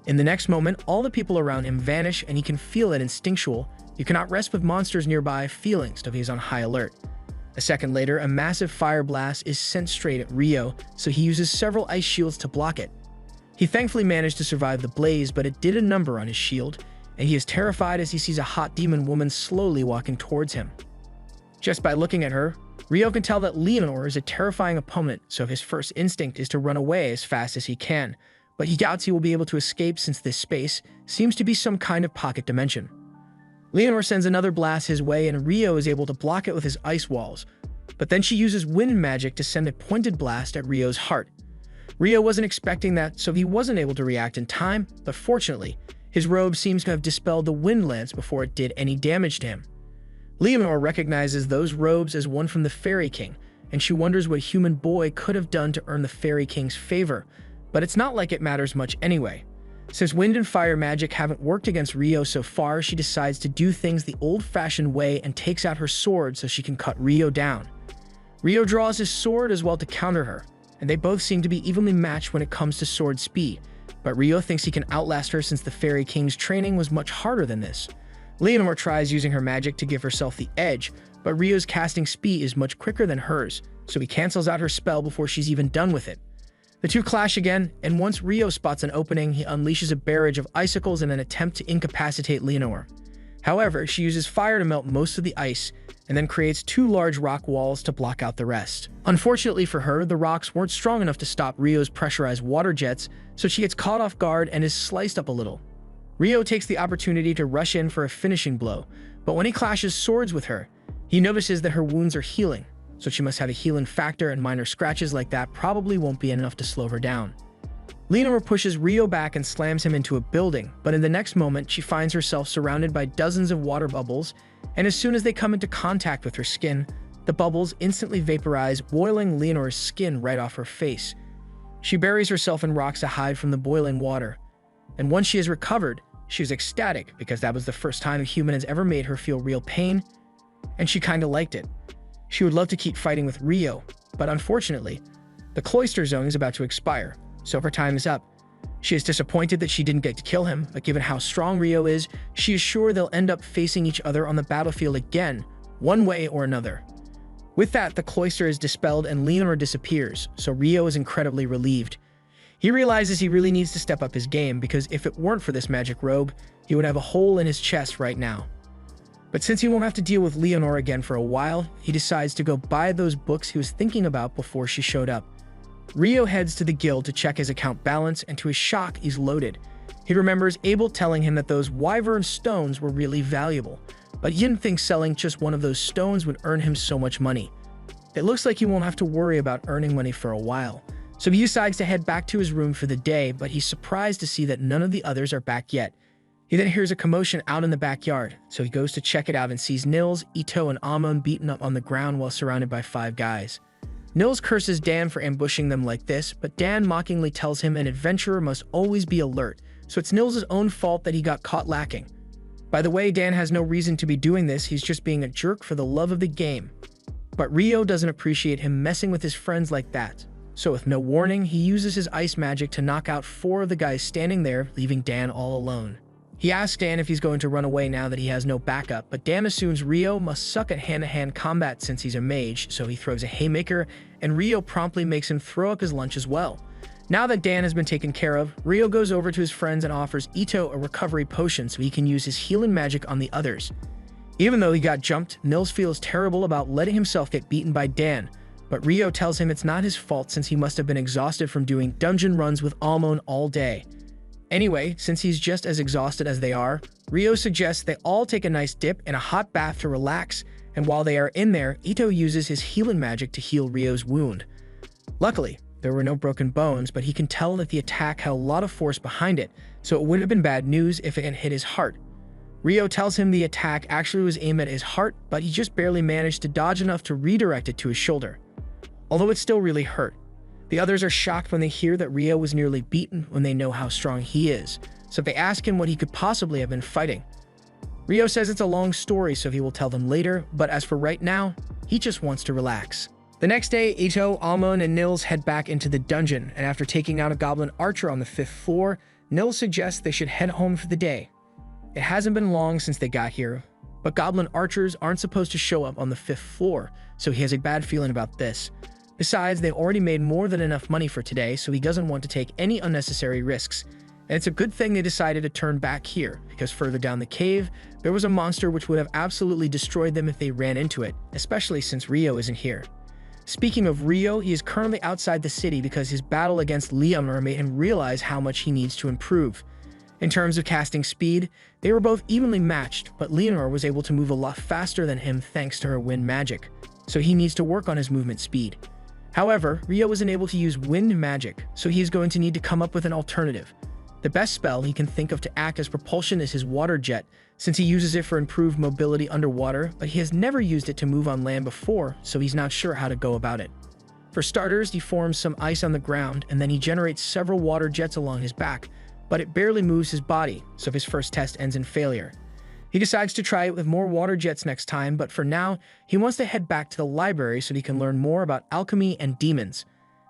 In the next moment, all the people around him vanish and he can feel it instinctual. You cannot rest with monsters nearby feeling, so he is on high alert. A second later, a massive fire blast is sent straight at Rio, so he uses several ice shields to block it. He thankfully managed to survive the blaze, but it did a number on his shield, and he is terrified as he sees a hot demon woman slowly walking towards him. Just by looking at her, Rio can tell that Leonor is a terrifying opponent, so his first instinct is to run away as fast as he can, but he doubts he will be able to escape since this space seems to be some kind of pocket dimension. Leonor sends another blast his way and Rio is able to block it with his ice walls, but then she uses wind magic to send a pointed blast at Rio's heart. Rio wasn't expecting that, so he wasn't able to react in time, but fortunately, his robe seems to have dispelled the wind lance before it did any damage to him. Leonor recognizes those robes as one from the Fairy King, and she wonders what human boy could have done to earn the Fairy King's favor, but it's not like it matters much anyway. Since wind and fire magic haven't worked against Rio so far, she decides to do things the old-fashioned way and takes out her sword so she can cut Rio down. Rio draws his sword as well to counter her, and they both seem to be evenly matched when it comes to sword speed, but Rio thinks he can outlast her since the Fairy King's training was much harder than this. Leonor tries using her magic to give herself the edge, but Rio's casting speed is much quicker than hers, so he cancels out her spell before she's even done with it. The two clash again, and once Rio spots an opening, he unleashes a barrage of icicles in an attempt to incapacitate Leonor. However, she uses fire to melt most of the ice, and then creates two large rock walls to block out the rest. Unfortunately for her, the rocks weren't strong enough to stop Rio's pressurized water jets, so she gets caught off guard and is sliced up a little. Rio takes the opportunity to rush in for a finishing blow, but when he clashes swords with her, he notices that her wounds are healing, so she must have a healing factor, and minor scratches like that probably won't be enough to slow her down. Leonor pushes Rio back and slams him into a building, but in the next moment she finds herself surrounded by dozens of water bubbles, and as soon as they come into contact with her skin, the bubbles instantly vaporize, boiling Leonor's skin right off her face. She buries herself in rocks to hide from the boiling water, and once she has recovered, she is ecstatic because that was the first time a human has ever made her feel real pain, and she kinda liked it. She would love to keep fighting with Rio, but unfortunately, the cloister zone is about to expire, so her time is up. She is disappointed that she didn't get to kill him, but given how strong Rio is, she is sure they'll end up facing each other on the battlefield again, one way or another. With that, the cloister is dispelled and Leonor disappears, so Rio is incredibly relieved. He realizes he really needs to step up his game because if it weren't for this magic robe, he would have a hole in his chest right now. But since he won't have to deal with Leonor again for a while, he decides to go buy those books he was thinking about before she showed up. Rio heads to the guild to check his account balance, and to his shock, he's loaded. He remembers Abel telling him that those wyvern stones were really valuable, but he didn't think selling just one of those stones would earn him so much money. It looks like he won't have to worry about earning money for a while, so he decides to head back to his room for the day, but he's surprised to see that none of the others are back yet. He then hears a commotion out in the backyard, so he goes to check it out and sees Nils, Ito, and Amon beaten up on the ground while surrounded by 5 guys. Nils curses Dan for ambushing them like this, but Dan mockingly tells him an adventurer must always be alert, so it's Nils' own fault that he got caught lacking. By the way, Dan has no reason to be doing this, he's just being a jerk for the love of the game. But Rio doesn't appreciate him messing with his friends like that, so with no warning, he uses his ice magic to knock out 4 of the guys standing there, leaving Dan all alone. He asks Dan if he's going to run away now that he has no backup, but Dan assumes Rio must suck at hand-to-hand combat since he's a mage, so he throws a haymaker, and Rio promptly makes him throw up his lunch as well. Now that Dan has been taken care of, Rio goes over to his friends and offers Ito a recovery potion so he can use his healing magic on the others. Even though he got jumped, Nils feels terrible about letting himself get beaten by Dan, but Rio tells him it's not his fault since he must have been exhausted from doing dungeon runs with Almon all day. Anyway, since he's just as exhausted as they are, Rio suggests they all take a nice dip in a hot bath to relax, and while they are in there, Ito uses his healing magic to heal Rio's wound. Luckily, there were no broken bones, but he can tell that the attack had a lot of force behind it, so it would have been bad news if it had hit his heart. Rio tells him the attack actually was aimed at his heart, but he just barely managed to dodge enough to redirect it to his shoulder. Although it still really hurt. The others are shocked when they hear that Rio was nearly beaten when they know how strong he is, so they ask him what he could possibly have been fighting. Rio says it's a long story, so he will tell them later, but as for right now, he just wants to relax. The next day, Ito, Almon, and Nils head back into the dungeon, and after taking out a goblin archer on the 5th floor, Nils suggests they should head home for the day. It hasn't been long since they got here, but goblin archers aren't supposed to show up on the 5th floor, so he has a bad feeling about this. Besides, they already made more than enough money for today, so he doesn't want to take any unnecessary risks. And it's a good thing they decided to turn back here, because further down the cave, there was a monster which would have absolutely destroyed them if they ran into it, especially since Rio isn't here. Speaking of Rio, he is currently outside the city because his battle against Leonor made him realize how much he needs to improve. In terms of casting speed, they were both evenly matched, but Leonor was able to move a lot faster than him thanks to her wind magic, so he needs to work on his movement speed. However, Rio isn't able to use wind magic, so he is going to need to come up with an alternative. The best spell he can think of to act as propulsion is his water jet, since he uses it for improved mobility underwater, but he has never used it to move on land before, so he's not sure how to go about it. For starters, he forms some ice on the ground, and then he generates several water jets along his back, but it barely moves his body, so his first test ends in failure. He decides to try it with more water jets next time, but for now, he wants to head back to the library so he can learn more about alchemy and demons.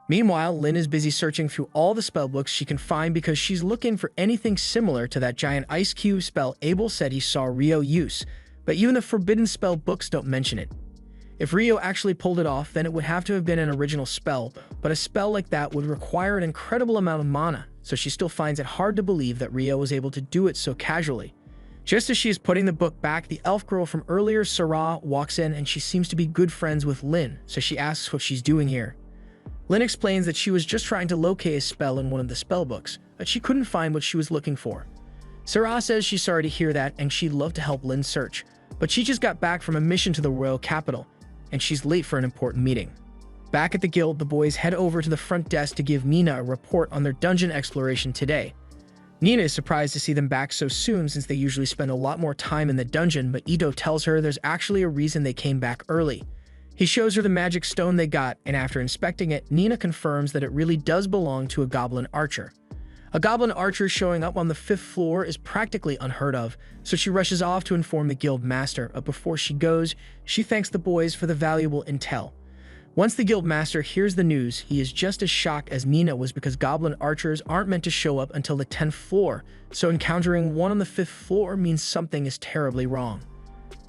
Meanwhile, Lynn is busy searching through all the spellbooks she can find because she's looking for anything similar to that giant ice cube spell Abel said he saw Rio use, but even the forbidden spell books don't mention it. If Rio actually pulled it off, then it would have to have been an original spell, but a spell like that would require an incredible amount of mana, so she still finds it hard to believe that Rio was able to do it so casually. Just as she is putting the book back, the elf girl from earlier, Sarah, walks in and she seems to be good friends with Lynn, so she asks what she's doing here. Lynn explains that she was just trying to locate a spell in one of the spellbooks, but she couldn't find what she was looking for. Sarah says she's sorry to hear that and she'd love to help Lynn search, but she just got back from a mission to the royal capital, and she's late for an important meeting. Back at the guild, the boys head over to the front desk to give Nina a report on their dungeon exploration today. Nina is surprised to see them back so soon since they usually spend a lot more time in the dungeon, but Ito tells her there's actually a reason they came back early. He shows her the magic stone they got, and after inspecting it, Nina confirms that it really does belong to a goblin archer. A goblin archer showing up on the 5th floor is practically unheard of, so she rushes off to inform the guild master, but before she goes, she thanks the boys for the valuable intel. Once the guild master hears the news, he is just as shocked as Nina was because goblin archers aren't meant to show up until the 10th floor, so encountering one on the 5th floor means something is terribly wrong.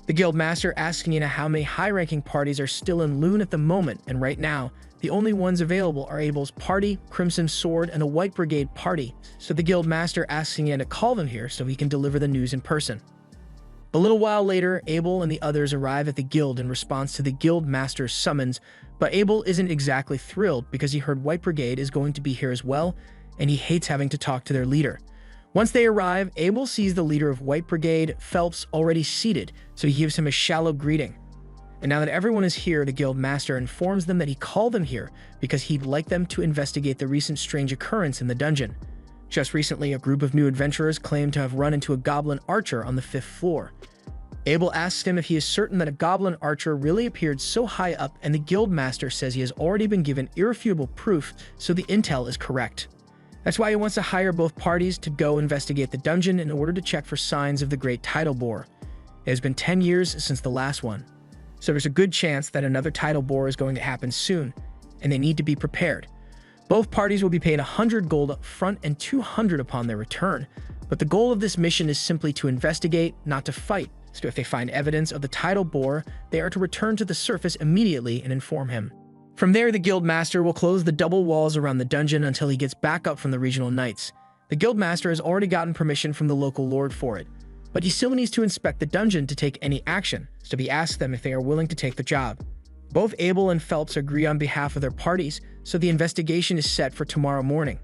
The guild master asks Nina how many high-ranking parties are still in Loon at the moment, and right now, the only ones available are Abel's party, Crimson Sword, and a White Brigade party, so the guild master asks Nina to call them here so he can deliver the news in person. A little while later, Abel and the others arrive at the guild in response to the guild master's summons, but Abel isn't exactly thrilled because he heard White Brigade is going to be here as well, and he hates having to talk to their leader. Once they arrive, Abel sees the leader of White Brigade, Phelps, already seated, so he gives him a shallow greeting. And now that everyone is here, the guild master informs them that he called them here because he'd like them to investigate the recent strange occurrence in the dungeon. Just recently, a group of new adventurers claimed to have run into a goblin archer on the 5th floor. Abel asks him if he is certain that a goblin archer really appeared so high up, and the guild master says he has already been given irrefutable proof, so the intel is correct. That's why he wants to hire both parties to go investigate the dungeon in order to check for signs of the Great Tidal Bore. It has been 10 years since the last one, so there's a good chance that another tidal bore is going to happen soon, and they need to be prepared. Both parties will be paid 100 gold up front and 200 upon their return, but the goal of this mission is simply to investigate, not to fight, so if they find evidence of the tidal bore, they are to return to the surface immediately and inform him. From there, the guild master will close the double walls around the dungeon until he gets back up from the regional knights. The guild master has already gotten permission from the local lord for it, but he still needs to inspect the dungeon to take any action, so he asks them if they are willing to take the job. Both Abel and Phelps agree on behalf of their parties, so the investigation is set for tomorrow morning.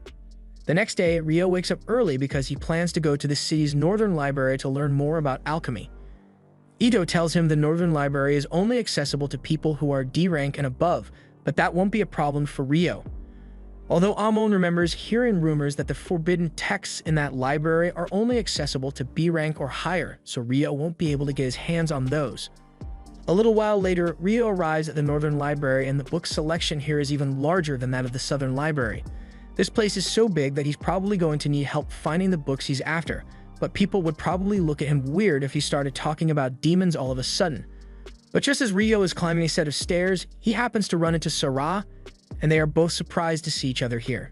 The next day, Rio wakes up early because he plans to go to the city's northern library to learn more about alchemy. Ito tells him the northern library is only accessible to people who are D rank and above, but that won't be a problem for Rio. Although Amon remembers hearing rumors that the forbidden texts in that library are only accessible to B rank or higher, so Rio won't be able to get his hands on those. A little while later, Rio arrives at the Northern Library, and the book selection here is even larger than that of the Southern Library. This place is so big that he's probably going to need help finding the books he's after, but people would probably look at him weird if he started talking about demons all of a sudden. But just as Rio is climbing a set of stairs, he happens to run into Sarah, and they are both surprised to see each other here.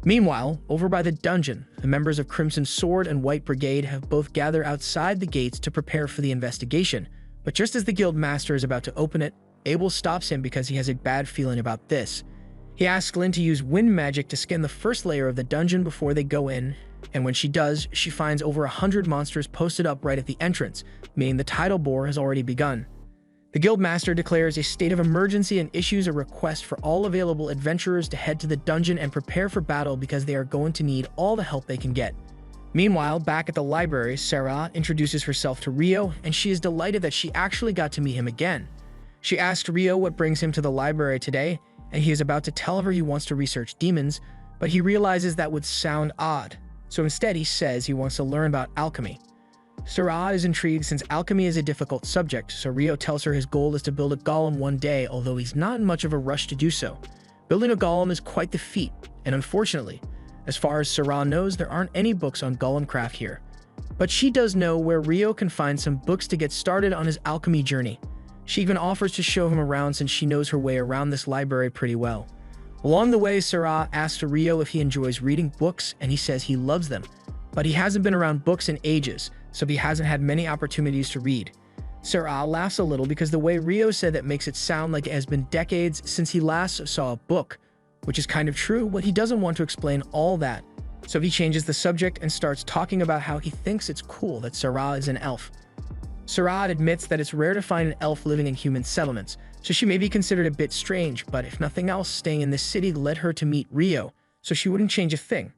Meanwhile, over by the dungeon, the members of Crimson Sword and White Brigade have both gathered outside the gates to prepare for the investigation, but just as the guild master is about to open it, Abel stops him because he has a bad feeling about this. He asks Lynn to use wind magic to scan the first layer of the dungeon before they go in, and when she does, she finds over 100 monsters posted up right at the entrance, meaning the tidal bore has already begun. The guildmaster declares a state of emergency and issues a request for all available adventurers to head to the dungeon and prepare for battle because they are going to need all the help they can get. Meanwhile, back at the library, Sarah introduces herself to Rio, and she is delighted that she actually got to meet him again. She asks Rio what brings him to the library today, and he is about to tell her he wants to research demons, but he realizes that would sound odd. so instead he says he wants to learn about alchemy. Sarah is intrigued since alchemy is a difficult subject, so Rio tells her his goal is to build a golem one day, although he's not in much of a rush to do so. Building a golem is quite the feat, and unfortunately, as far as Sarah knows, there aren't any books on golem craft here. But she does know where Rio can find some books to get started on his alchemy journey. She even offers to show him around since she knows her way around this library pretty well. Along the way, Sarah asks Rio if he enjoys reading books, and he says he loves them, but he hasn't been around books in ages, so he hasn't had many opportunities to read. Sarah laughs a little because the way Rio said that makes it sound like it has been decades since he last saw a book, which is kind of true, but he doesn't want to explain all that. So he changes the subject and starts talking about how he thinks it's cool that Sarah is an elf. Sarah admits that it's rare to find an elf living in human settlements, so she may be considered a bit strange, but if nothing else, staying in this city led her to meet Rio, so she wouldn't change a thing.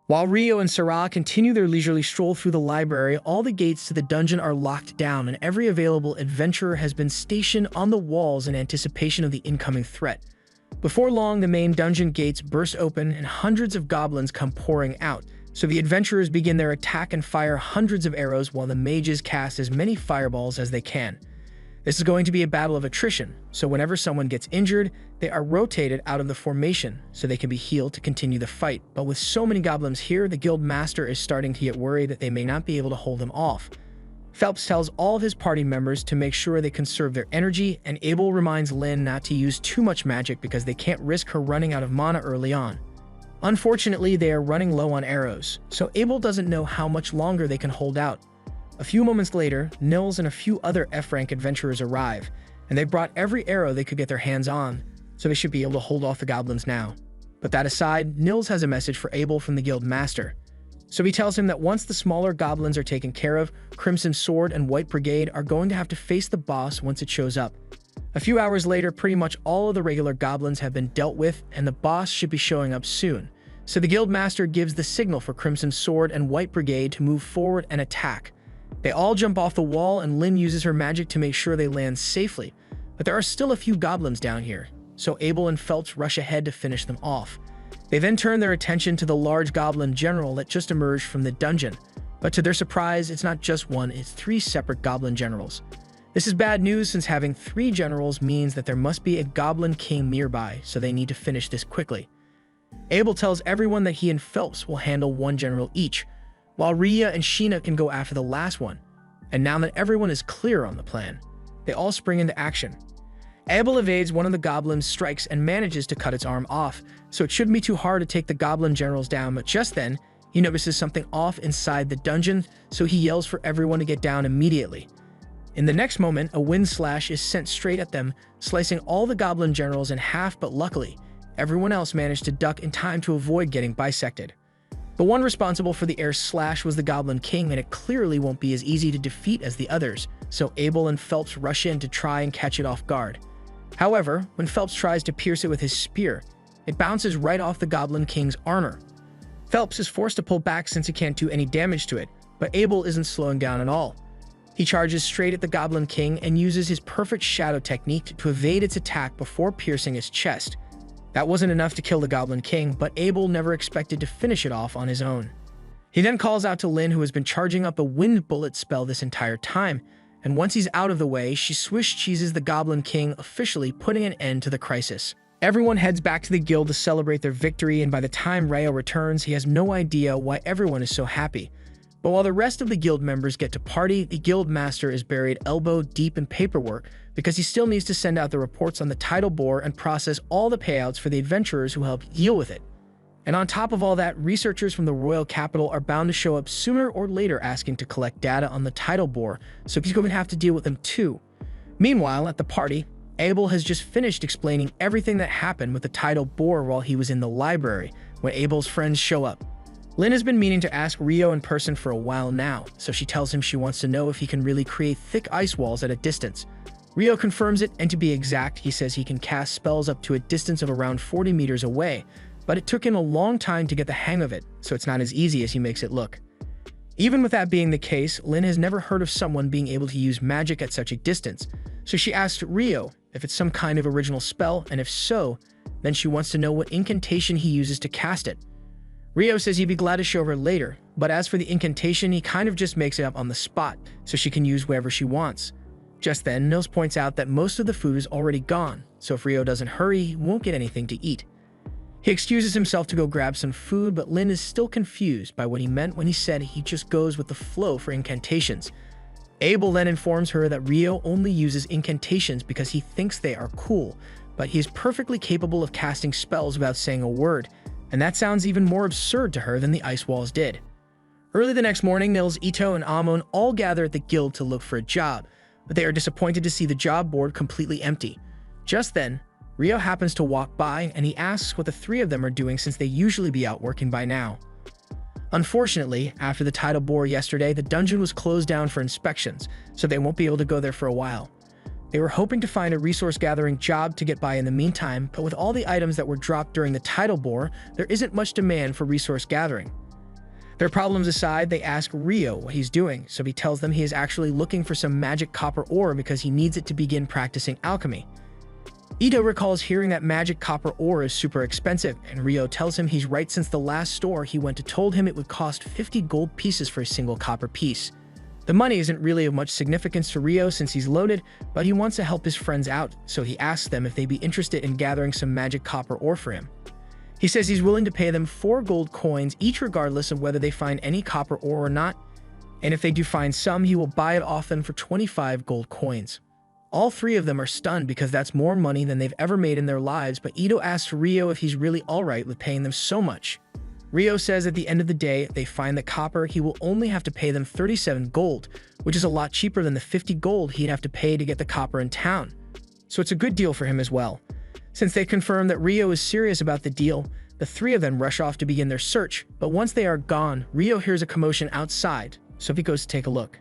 While Rio and Sarah continue their leisurely stroll through the library, all the gates to the dungeon are locked down and every available adventurer has been stationed on the walls in anticipation of the incoming threat. Before long, the main dungeon gates burst open and hundreds of goblins come pouring out, so the adventurers begin their attack and fire hundreds of arrows while the mages cast as many fireballs as they can. This is going to be a battle of attrition, so whenever someone gets injured, they are rotated out of the formation so they can be healed to continue the fight. But with so many goblins here, the guild master is starting to get worried that they may not be able to hold them off. Phelps tells all of his party members to make sure they conserve their energy, and Abel reminds Lynn not to use too much magic because they can't risk her running out of mana early on. Unfortunately, they are running low on arrows, so Abel doesn't know how much longer they can hold out. A few moments later, Nils and a few other F-rank adventurers arrive, and they brought every arrow they could get their hands on, so they should be able to hold off the goblins now. But that aside, Nils has a message for Abel from the guild master. So he tells him that once the smaller goblins are taken care of, Crimson Sword and White Brigade are going to have to face the boss once it shows up. A few hours later, pretty much all of the regular goblins have been dealt with, and the boss should be showing up soon. So the guild master gives the signal for Crimson Sword and White Brigade to move forward and attack. They all jump off the wall, and Lynn uses her magic to make sure they land safely. But there are still a few goblins down here, so Abel and Phelps rush ahead to finish them off. They then turn their attention to the large goblin general that just emerged from the dungeon. But to their surprise, it's not just one, it's 3 separate goblin generals. This is bad news since having 3 generals means that there must be a goblin king nearby, so they need to finish this quickly. Abel tells everyone that he and Phelps will handle 1 general each, while Rhea and Sheena can go after the last one. And now that everyone is clear on the plan, they all spring into action. Abel evades one of the goblin's strikes and manages to cut its arm off, so it shouldn't be too hard to take the goblin generals down, but just then, he notices something off inside the dungeon, so he yells for everyone to get down immediately. In the next moment, a wind slash is sent straight at them, slicing all the goblin generals in half, but luckily, everyone else managed to duck in time to avoid getting bisected. The one responsible for the air slash was the Goblin King, and it clearly won't be as easy to defeat as the others, so Abel and Phelps rush in to try and catch it off guard. However, when Phelps tries to pierce it with his spear, it bounces right off the Goblin King's armor. Phelps is forced to pull back since he can't do any damage to it, but Abel isn't slowing down at all. He charges straight at the Goblin King and uses his perfect shadow technique to evade its attack before piercing his chest. That wasn't enough to kill the Goblin King, but Abel never expected to finish it off on his own. He then calls out to Lynn, who has been charging up a wind bullet spell this entire time, and once he's out of the way, she swish cheeses the Goblin King, officially putting an end to the crisis. Everyone heads back to the guild to celebrate their victory, and by the time Rayo returns, he has no idea why everyone is so happy. But while the rest of the guild members get to party, the guild master is buried elbow deep in paperwork because he still needs to send out the reports on the tidal bore and process all the payouts for the adventurers who helped deal with it. And on top of all that, researchers from the royal capital are bound to show up sooner or later asking to collect data on the tidal bore, so he's going to have to deal with them too. Meanwhile, at the party, Abel has just finished explaining everything that happened with the tidal bore while he was in the library when Abel's friends show up. Lynn has been meaning to ask Rio in person for a while now, so she tells him she wants to know if he can really create thick ice walls at a distance. Rio confirms it, and to be exact, he says he can cast spells up to a distance of around 40 meters away, but it took him a long time to get the hang of it, so it's not as easy as he makes it look. Even with that being the case, Lynn has never heard of someone being able to use magic at such a distance, so she asks Rio if it's some kind of original spell, and if so, then she wants to know what incantation he uses to cast it. Rio says he'd be glad to show her later, but as for the incantation, he kind of just makes it up on the spot, so she can use wherever she wants. Just then, Nils points out that most of the food is already gone, so if Rio doesn't hurry, he won't get anything to eat. He excuses himself to go grab some food, but Lin is still confused by what he meant when he said he just goes with the flow for incantations. Abel then informs her that Rio only uses incantations because he thinks they are cool, but he is perfectly capable of casting spells without saying a word, and that sounds even more absurd to her than the ice walls did. Early the next morning, Nils, Ito, and Amon all gather at the guild to look for a job, but they are disappointed to see the job board completely empty. Just then, Rio happens to walk by and he asks what the three of them are doing since they usually be out working by now. Unfortunately, after the title board yesterday, the dungeon was closed down for inspections, so they won't be able to go there for a while. They were hoping to find a resource gathering job to get by in the meantime, but with all the items that were dropped during the title board, there isn't much demand for resource gathering. Their problems aside, they ask Rio what he's doing, so he tells them he is actually looking for some magic copper ore because he needs it to begin practicing alchemy. Ito recalls hearing that magic copper ore is super expensive, and Rio tells him he's right since the last store he went to told him it would cost 50 gold pieces for a single copper piece. The money isn't really of much significance to Rio since he's loaded, but he wants to help his friends out, so he asks them if they'd be interested in gathering some magic copper ore for him. He says he's willing to pay them 4 gold coins each regardless of whether they find any copper ore or not, and if they do find some, he will buy it off them for 25 gold coins. All three of them are stunned because that's more money than they've ever made in their lives, but Ito asks Rio if he's really alright with paying them so much. Rio says at the end of the day, if they find the copper, he will only have to pay them 37 gold, which is a lot cheaper than the 50 gold he'd have to pay to get the copper in town. So it's a good deal for him as well. Since they confirm that Rio is serious about the deal, the three of them rush off to begin their search, but once they are gone, Rio hears a commotion outside, so he goes to take a look.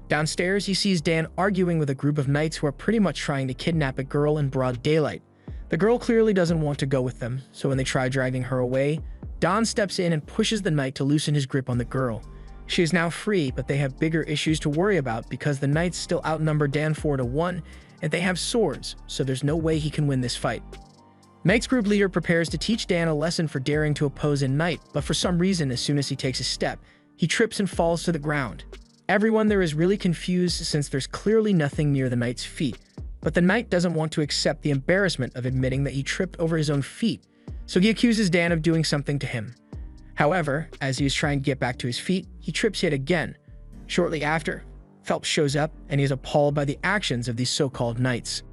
Downstairs, he sees Dan arguing with a group of knights who are pretty much trying to kidnap a girl in broad daylight. The girl clearly doesn't want to go with them, so when they try dragging her away, Don steps in and pushes the knight to loosen his grip on the girl. She is now free, but they have bigger issues to worry about because the knights still outnumber Dan 4-1, and they have swords, so there's no way he can win this fight. Knight's group leader prepares to teach Dan a lesson for daring to oppose a knight, but for some reason, as soon as he takes a step, he trips and falls to the ground. Everyone there is really confused since there's clearly nothing near the knight's feet, but the knight doesn't want to accept the embarrassment of admitting that he tripped over his own feet, so he accuses Dan of doing something to him. However, as he is trying to get back to his feet, he trips yet again. Shortly after, Phelps shows up and he is appalled by the actions of these so-called knights.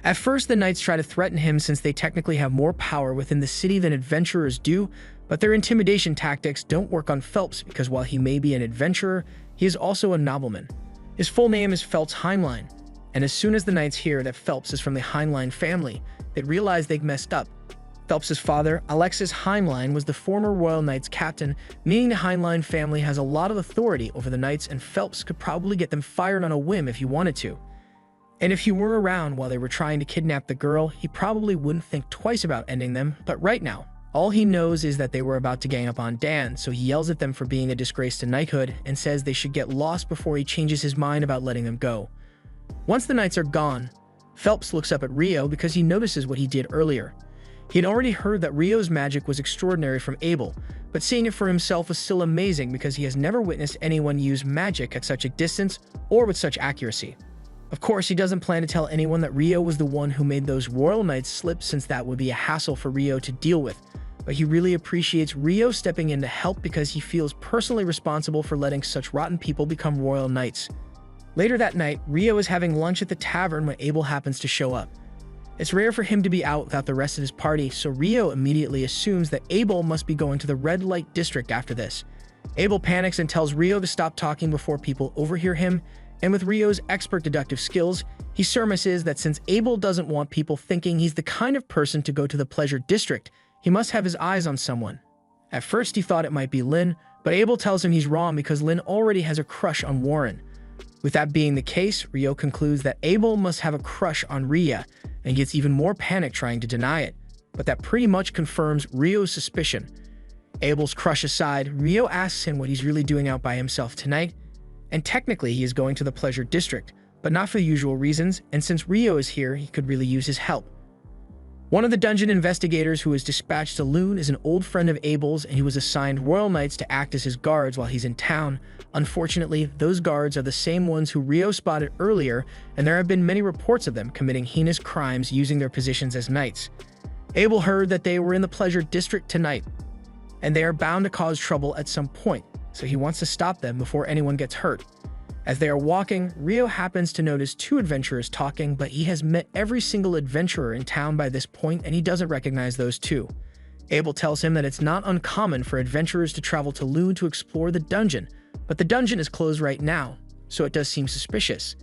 At first, the knights try to threaten him since they technically have more power within the city than adventurers do, but their intimidation tactics don't work on Phelps because while he may be an adventurer, he is also a nobleman. His full name is Phelps Heinlein, and as soon as the knights hear that Phelps is from the Heinlein family, they realize they've messed up. Phelps's father, Alexis Heinlein, was the former Royal Knights captain, meaning the Heinlein family has a lot of authority over the knights, and Phelps could probably get them fired on a whim if he wanted to. And if he were around while they were trying to kidnap the girl, he probably wouldn't think twice about ending them, but right now, all he knows is that they were about to gang up on Dan, so he yells at them for being a disgrace to knighthood and says they should get lost before he changes his mind about letting them go. Once the knights are gone, Phelps looks up at Rio because he notices what he did earlier. He had already heard that Rio's magic was extraordinary from Abel, but seeing it for himself was still amazing because he has never witnessed anyone use magic at such a distance or with such accuracy. Of course, he doesn't plan to tell anyone that Rio was the one who made those royal knights slip since that would be a hassle for Rio to deal with, but he really appreciates Rio stepping in to help because he feels personally responsible for letting such rotten people become royal knights. Later that night, Rio is having lunch at the tavern when Abel happens to show up. It's rare for him to be out without the rest of his party, so Rio immediately assumes that Abel must be going to the red light district after this. Abel panics and tells Rio to stop talking before people overhear him, and with Rio's expert deductive skills, he surmises that since Abel doesn't want people thinking he's the kind of person to go to the pleasure district, he must have his eyes on someone. At first he thought it might be Lin, but Abel tells him he's wrong because Lin already has a crush on Warren. With that being the case, Rio concludes that Abel must have a crush on Ria, and gets even more panicked trying to deny it, but that pretty much confirms Rio's suspicion. Abel's crush aside, Rio asks him what he's really doing out by himself tonight, and technically he is going to the pleasure district, but not for the usual reasons, and since Rio is here, he could really use his help. One of the dungeon investigators who was dispatched to Loon is an old friend of Abel's, and he was assigned royal knights to act as his guards while he's in town. Unfortunately, those guards are the same ones who Rio spotted earlier, and there have been many reports of them committing heinous crimes using their positions as knights. Abel heard that they were in the pleasure district tonight, and they are bound to cause trouble at some point, so he wants to stop them before anyone gets hurt. As they are walking, Rio happens to notice two adventurers talking, but he has met every single adventurer in town by this point, and he doesn't recognize those two. Abel tells him that it's not uncommon for adventurers to travel to Loon to explore the dungeon, but the dungeon is closed right now, so it does seem suspicious,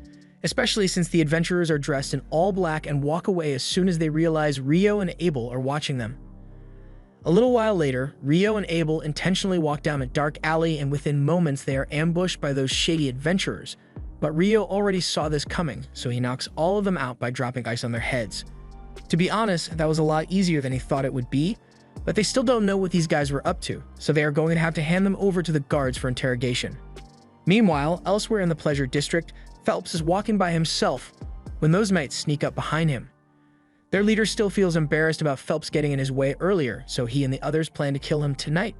especially since the adventurers are dressed in all black and walk away as soon as they realize Rio and Abel are watching them. A little while later, Rio and Abel intentionally walk down a dark alley, and within moments they are ambushed by those shady adventurers. But Rio already saw this coming, so he knocks all of them out by dropping ice on their heads. To be honest, that was a lot easier than he thought it would be, but they still don't know what these guys were up to, so they are going to have to hand them over to the guards for interrogation. Meanwhile, elsewhere in the Pleasure District, Phelps is walking by himself when those knights sneak up behind him. Their leader still feels embarrassed about Phelps getting in his way earlier, so he and the others plan to kill him tonight.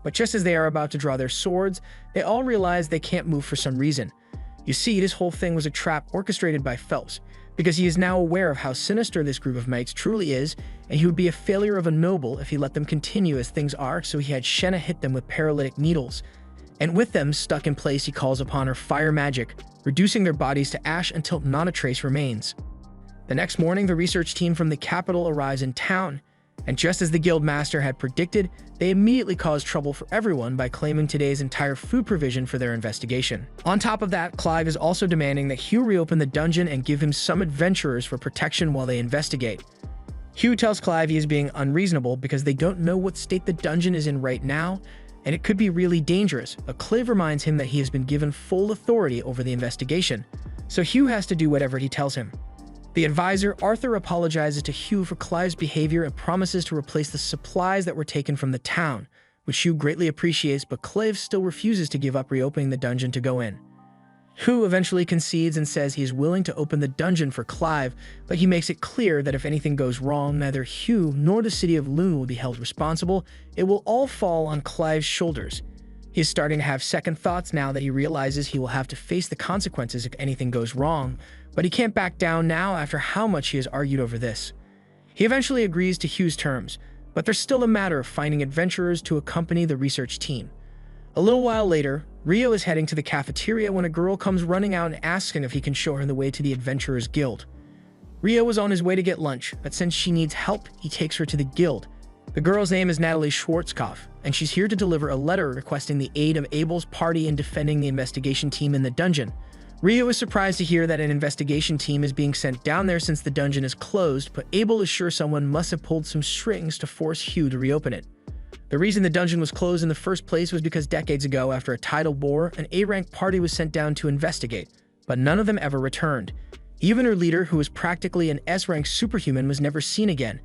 But just as they are about to draw their swords, they all realize they can't move for some reason. You see, this whole thing was a trap orchestrated by Phelps, because he is now aware of how sinister this group of knights truly is, and he would be a failure of a noble if he let them continue as things are, so he had Shenna hit them with paralytic needles. And with them stuck in place, he calls upon her fire magic, reducing their bodies to ash until not a trace remains. The next morning, the research team from the capital arrives in town, and just as the guild master had predicted, they immediately cause trouble for everyone by claiming today's entire food provision for their investigation. On top of that, Clive is also demanding that Hugh reopen the dungeon and give him some adventurers for protection while they investigate. Hugh tells Clive he is being unreasonable because they don't know what state the dungeon is in right now, and it could be really dangerous, but Clive reminds him that he has been given full authority over the investigation, so Hugh has to do whatever he tells him. The advisor, Arthur, apologizes to Hugh for Clive's behavior and promises to replace the supplies that were taken from the town, which Hugh greatly appreciates, but Clive still refuses to give up reopening the dungeon to go in. Hugh eventually concedes and says he is willing to open the dungeon for Clive, but he makes it clear that if anything goes wrong, neither Hugh nor the city of Loon will be held responsible. It will all fall on Clive's shoulders. He is starting to have second thoughts now that he realizes he will have to face the consequences if anything goes wrong, but he can't back down now after how much he has argued over this. He eventually agrees to Hugh's terms, but there's still a matter of finding adventurers to accompany the research team. A little while later, Rio is heading to the cafeteria when a girl comes running out and asks him if he can show her the way to the Adventurers Guild. Rio was on his way to get lunch, but since she needs help, he takes her to the guild. The girl's name is Natalie Schwarzkopf, and she's here to deliver a letter requesting the aid of Abel's party in defending the investigation team in the dungeon. Rio is surprised to hear that an investigation team is being sent down there since the dungeon is closed, but Abel is sure someone must have pulled some strings to force Hugh to reopen it. The reason the dungeon was closed in the first place was because decades ago, after a tidal bore, an A-rank party was sent down to investigate, but none of them ever returned. Even her leader, who was practically an S-rank superhuman, was never seen again,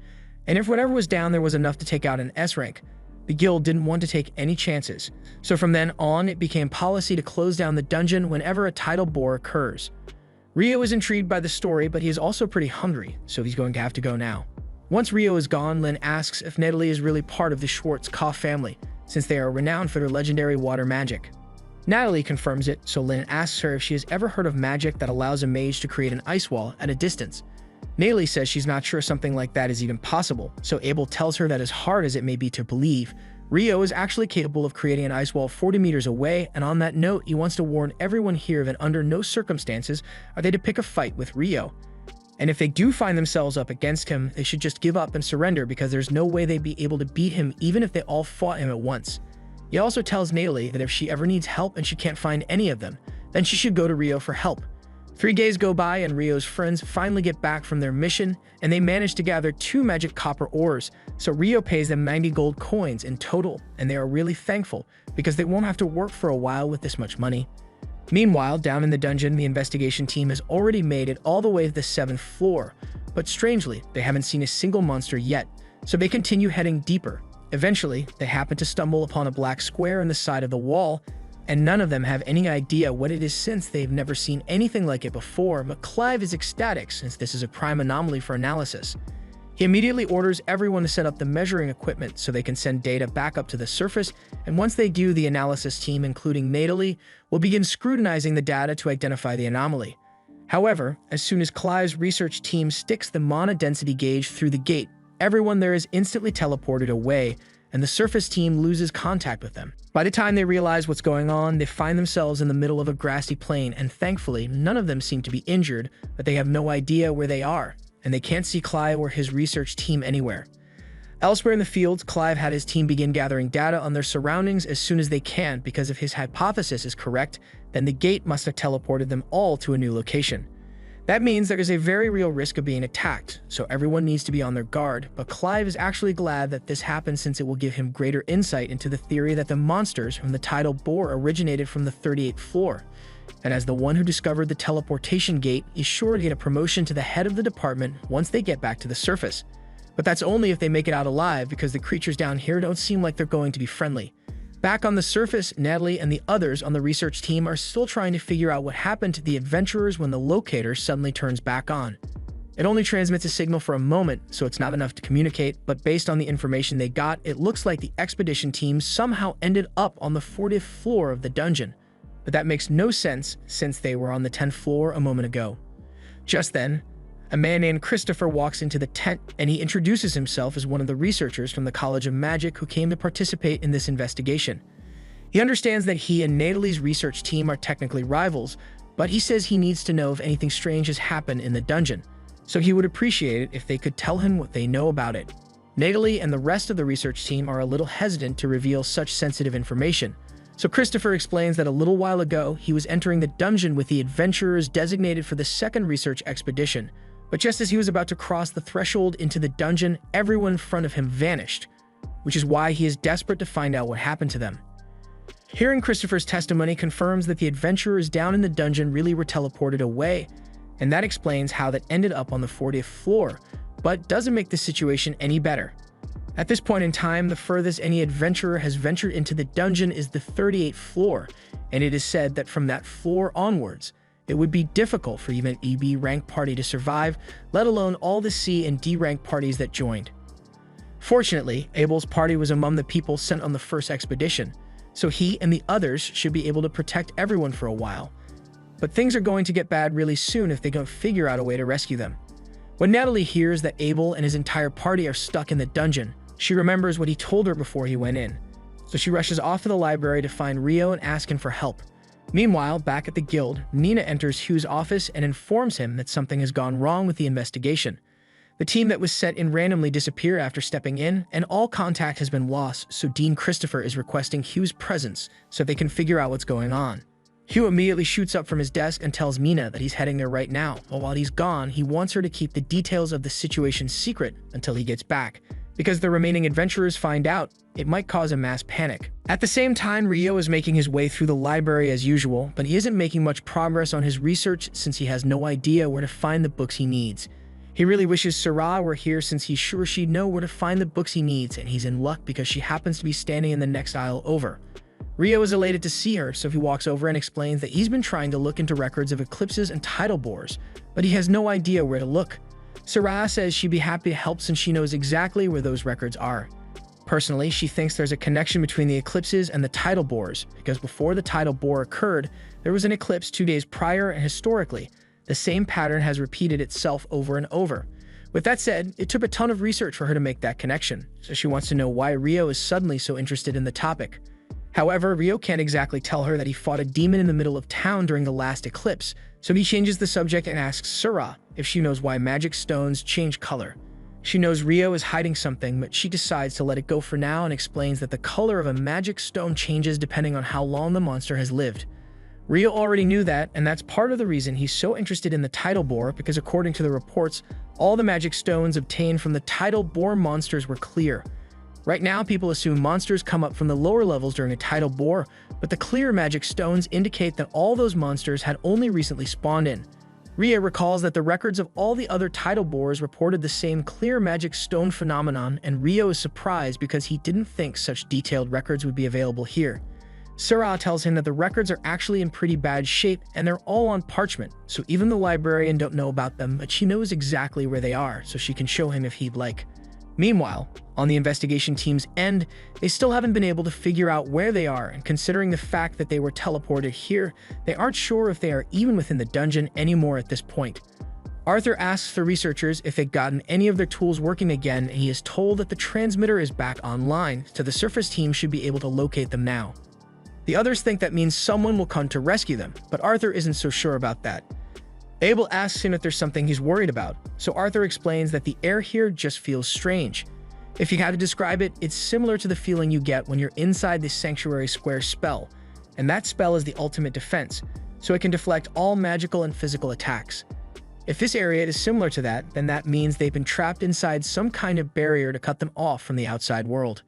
and if whatever was down there was enough to take out an S-rank, the guild didn't want to take any chances. So from then on, it became policy to close down the dungeon whenever a tidal bore occurs. Rio is intrigued by the story, but he is also pretty hungry, so he's going to have to go now. Once Rio is gone, Lynn asks if Natalie is really part of the Schwarzkopf family, since they are renowned for their legendary water magic. Natalie confirms it, so Lynn asks her if she has ever heard of magic that allows a mage to create an ice wall at a distance. Natalie says she's not sure something like that is even possible, so Abel tells her that as hard as it may be to believe, Rio is actually capable of creating an ice wall 40 meters away, and on that note, he wants to warn everyone here that under no circumstances are they to pick a fight with Rio. And if they do find themselves up against him, they should just give up and surrender because there's no way they'd be able to beat him even if they all fought him at once. He also tells Natalie that if she ever needs help and she can't find any of them, then she should go to Rio for help. 3 days go by and Rio's friends finally get back from their mission, and they manage to gather 2 magic copper ores, so Rio pays them 90 gold coins in total, and they are really thankful because they won't have to work for a while with this much money. Meanwhile, down in the dungeon, the investigation team has already made it all the way to the 7th floor, but strangely, they haven't seen a single monster yet, so they continue heading deeper. Eventually, they happen to stumble upon a black square in the side of the wall, and none of them have any idea what it is since they've never seen anything like it before, but Clive is ecstatic since this is a prime anomaly for analysis. He immediately orders everyone to set up the measuring equipment so they can send data back up to the surface, and once they do, the analysis team, including Natalie, will begin scrutinizing the data to identify the anomaly. However, as soon as Clive's research team sticks the mana density gauge through the gate, everyone there is instantly teleported away, and the surface team loses contact with them. By the time they realize what's going on, they find themselves in the middle of a grassy plain, and thankfully, none of them seem to be injured, but they have no idea where they are, and they can't see Clive or his research team anywhere. Elsewhere in the fields, Clive had his team begin gathering data on their surroundings as soon as they can, because if his hypothesis is correct, then the gate must have teleported them all to a new location. That means there is a very real risk of being attacked, so everyone needs to be on their guard, but Clive is actually glad that this happened since it will give him greater insight into the theory that the monsters from the tidal bore originated from the 38th floor. And as the one who discovered the teleportation gate, is sure to get a promotion to the head of the department once they get back to the surface. But that's only if they make it out alive, because the creatures down here don't seem like they're going to be friendly. Back on the surface, Natalie and the others on the research team are still trying to figure out what happened to the adventurers when the locator suddenly turns back on. It only transmits a signal for a moment, so it's not enough to communicate, but based on the information they got, it looks like the expedition team somehow ended up on the 40th floor of the dungeon. But that makes no sense since they were on the 10th floor a moment ago. Just then, a man named Christopher walks into the tent, and he introduces himself as one of the researchers from the College of Magic who came to participate in this investigation. He understands that he and Natalie's research team are technically rivals, but he says he needs to know if anything strange has happened in the dungeon, so he would appreciate it if they could tell him what they know about it. Natalie and the rest of the research team are a little hesitant to reveal such sensitive information, so Christopher explains that a little while ago he was entering the dungeon with the adventurers designated for the second research expedition. But just as he was about to cross the threshold into the dungeon, everyone in front of him vanished, which is why he is desperate to find out what happened to them. Hearing Christopher's testimony confirms that the adventurers down in the dungeon really were teleported away, and that explains how that ended up on the 40th floor, but doesn't make the situation any better. At this point in time, the furthest any adventurer has ventured into the dungeon is the 38th floor, and it is said that from that floor onwards, it would be difficult for even an EB rank party to survive, let alone all the C and D rank parties that joined. Fortunately, Abel's party was among the people sent on the first expedition, so he and the others should be able to protect everyone for a while. But things are going to get bad really soon if they don't figure out a way to rescue them. When Natalie hears that Abel and his entire party are stuck in the dungeon, she remembers what he told her before he went in. So she rushes off to the library to find Rio and ask him for help. Meanwhile, back at the guild, Nina enters Hugh's office and informs him that something has gone wrong with the investigation. The team that was set in randomly disappear after stepping in, and all contact has been lost, so Dean Christopher is requesting Hugh's presence so they can figure out what's going on. Hugh immediately shoots up from his desk and tells Mina that he's heading there right now, but while he's gone, he wants her to keep the details of the situation secret until he gets back, because the remaining adventurers find out, it might cause a mass panic. At the same time, Rio is making his way through the library as usual, but he isn't making much progress on his research since he has no idea where to find the books he needs. He really wishes Sarah were here since he's sure she'd know where to find the books he needs, and he's in luck because she happens to be standing in the next aisle over. Rio is elated to see her, so he walks over and explains that he's been trying to look into records of eclipses and tidal bores, but he has no idea where to look. Sarah says she'd be happy to help since she knows exactly where those records are. Personally, she thinks there's a connection between the eclipses and the tidal bores, because before the tidal bore occurred, there was an eclipse 2 days prior, and historically, the same pattern has repeated itself over and over. With that said, it took a ton of research for her to make that connection, so she wants to know why Rio is suddenly so interested in the topic. However, Rio can't exactly tell her that he fought a demon in the middle of town during the last eclipse, so he changes the subject and asks Sarah if she knows why magic stones change color. She knows Rio is hiding something, but she decides to let it go for now and explains that the color of a magic stone changes depending on how long the monster has lived. Rio already knew that, and that's part of the reason he's so interested in the tidal bore, because according to the reports, all the magic stones obtained from the tidal bore monsters were clear. Right now, people assume monsters come up from the lower levels during a tidal bore, but the clear magic stones indicate that all those monsters had only recently spawned in. Ria recalls that the records of all the other tidal bores reported the same clear magic stone phenomenon, and Rio is surprised because he didn't think such detailed records would be available here. Sarah tells him that the records are actually in pretty bad shape and they're all on parchment, so even the librarian don't know about them, but she knows exactly where they are, so she can show him if he'd like. Meanwhile, on the investigation team's end, they still haven't been able to figure out where they are, and considering the fact that they were teleported here, they aren't sure if they are even within the dungeon anymore at this point. Arthur asks the researchers if they've gotten any of their tools working again, and he is told that the transmitter is back online, so the surface team should be able to locate them now. The others think that means someone will come to rescue them, but Arthur isn't so sure about that. Abel asks him if there's something he's worried about, so Arthur explains that the air here just feels strange. If you had to describe it, it's similar to the feeling you get when you're inside the Sanctuary Square spell, and that spell is the ultimate defense, so it can deflect all magical and physical attacks. If this area is similar to that, then that means they've been trapped inside some kind of barrier to cut them off from the outside world.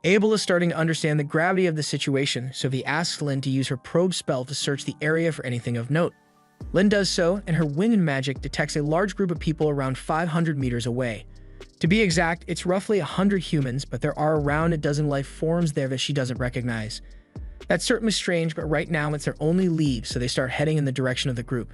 Abel is starting to understand the gravity of the situation, so he asks Lynn to use her probe spell to search the area for anything of note. Lynn does so, and her wind magic detects a large group of people around 500 meters away. To be exact, it's roughly 100 humans, but there are around a dozen life forms there that she doesn't recognize. That's certainly strange, but right now it's their only lead, so they start heading in the direction of the group.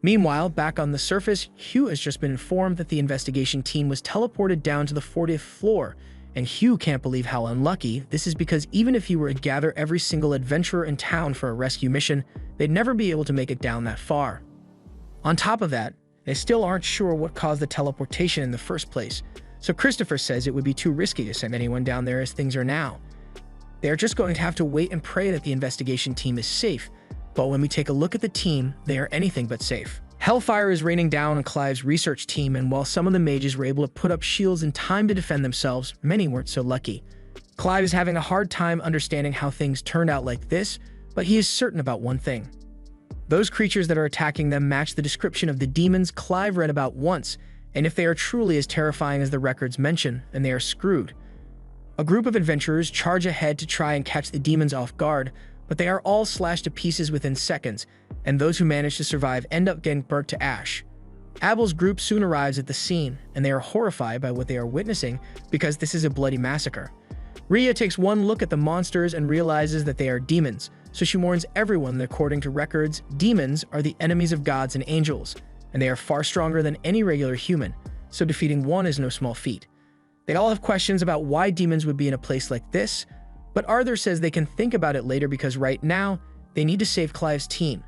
Meanwhile, back on the surface, Hugh has just been informed that the investigation team was teleported down to the 40th floor, and Hugh can't believe how unlucky this is because even if he were to gather every single adventurer in town for a rescue mission, they'd never be able to make it down that far. On top of that, they still aren't sure what caused the teleportation in the first place, so Christopher says it would be too risky to send anyone down there as things are now. They are just going to have to wait and pray that the investigation team is safe, but when we take a look at the team, they are anything but safe. Hellfire is raining down on Clive's research team, and while some of the mages were able to put up shields in time to defend themselves, many weren't so lucky. Clive is having a hard time understanding how things turned out like this, but he is certain about one thing. Those creatures that are attacking them match the description of the demons Clive read about once, and if they are truly as terrifying as the records mention, then they are screwed. A group of adventurers charge ahead to try and catch the demons off guard, but they are all slashed to pieces within seconds, and those who manage to survive end up getting burnt to ash. Abel's group soon arrives at the scene, and they are horrified by what they are witnessing because this is a bloody massacre. Rhea takes one look at the monsters and realizes that they are demons, so she warns everyone that according to records, demons are the enemies of gods and angels, and they are far stronger than any regular human, so defeating one is no small feat. They all have questions about why demons would be in a place like this, but Arthur says they can think about it later because right now, they need to save Clive's team.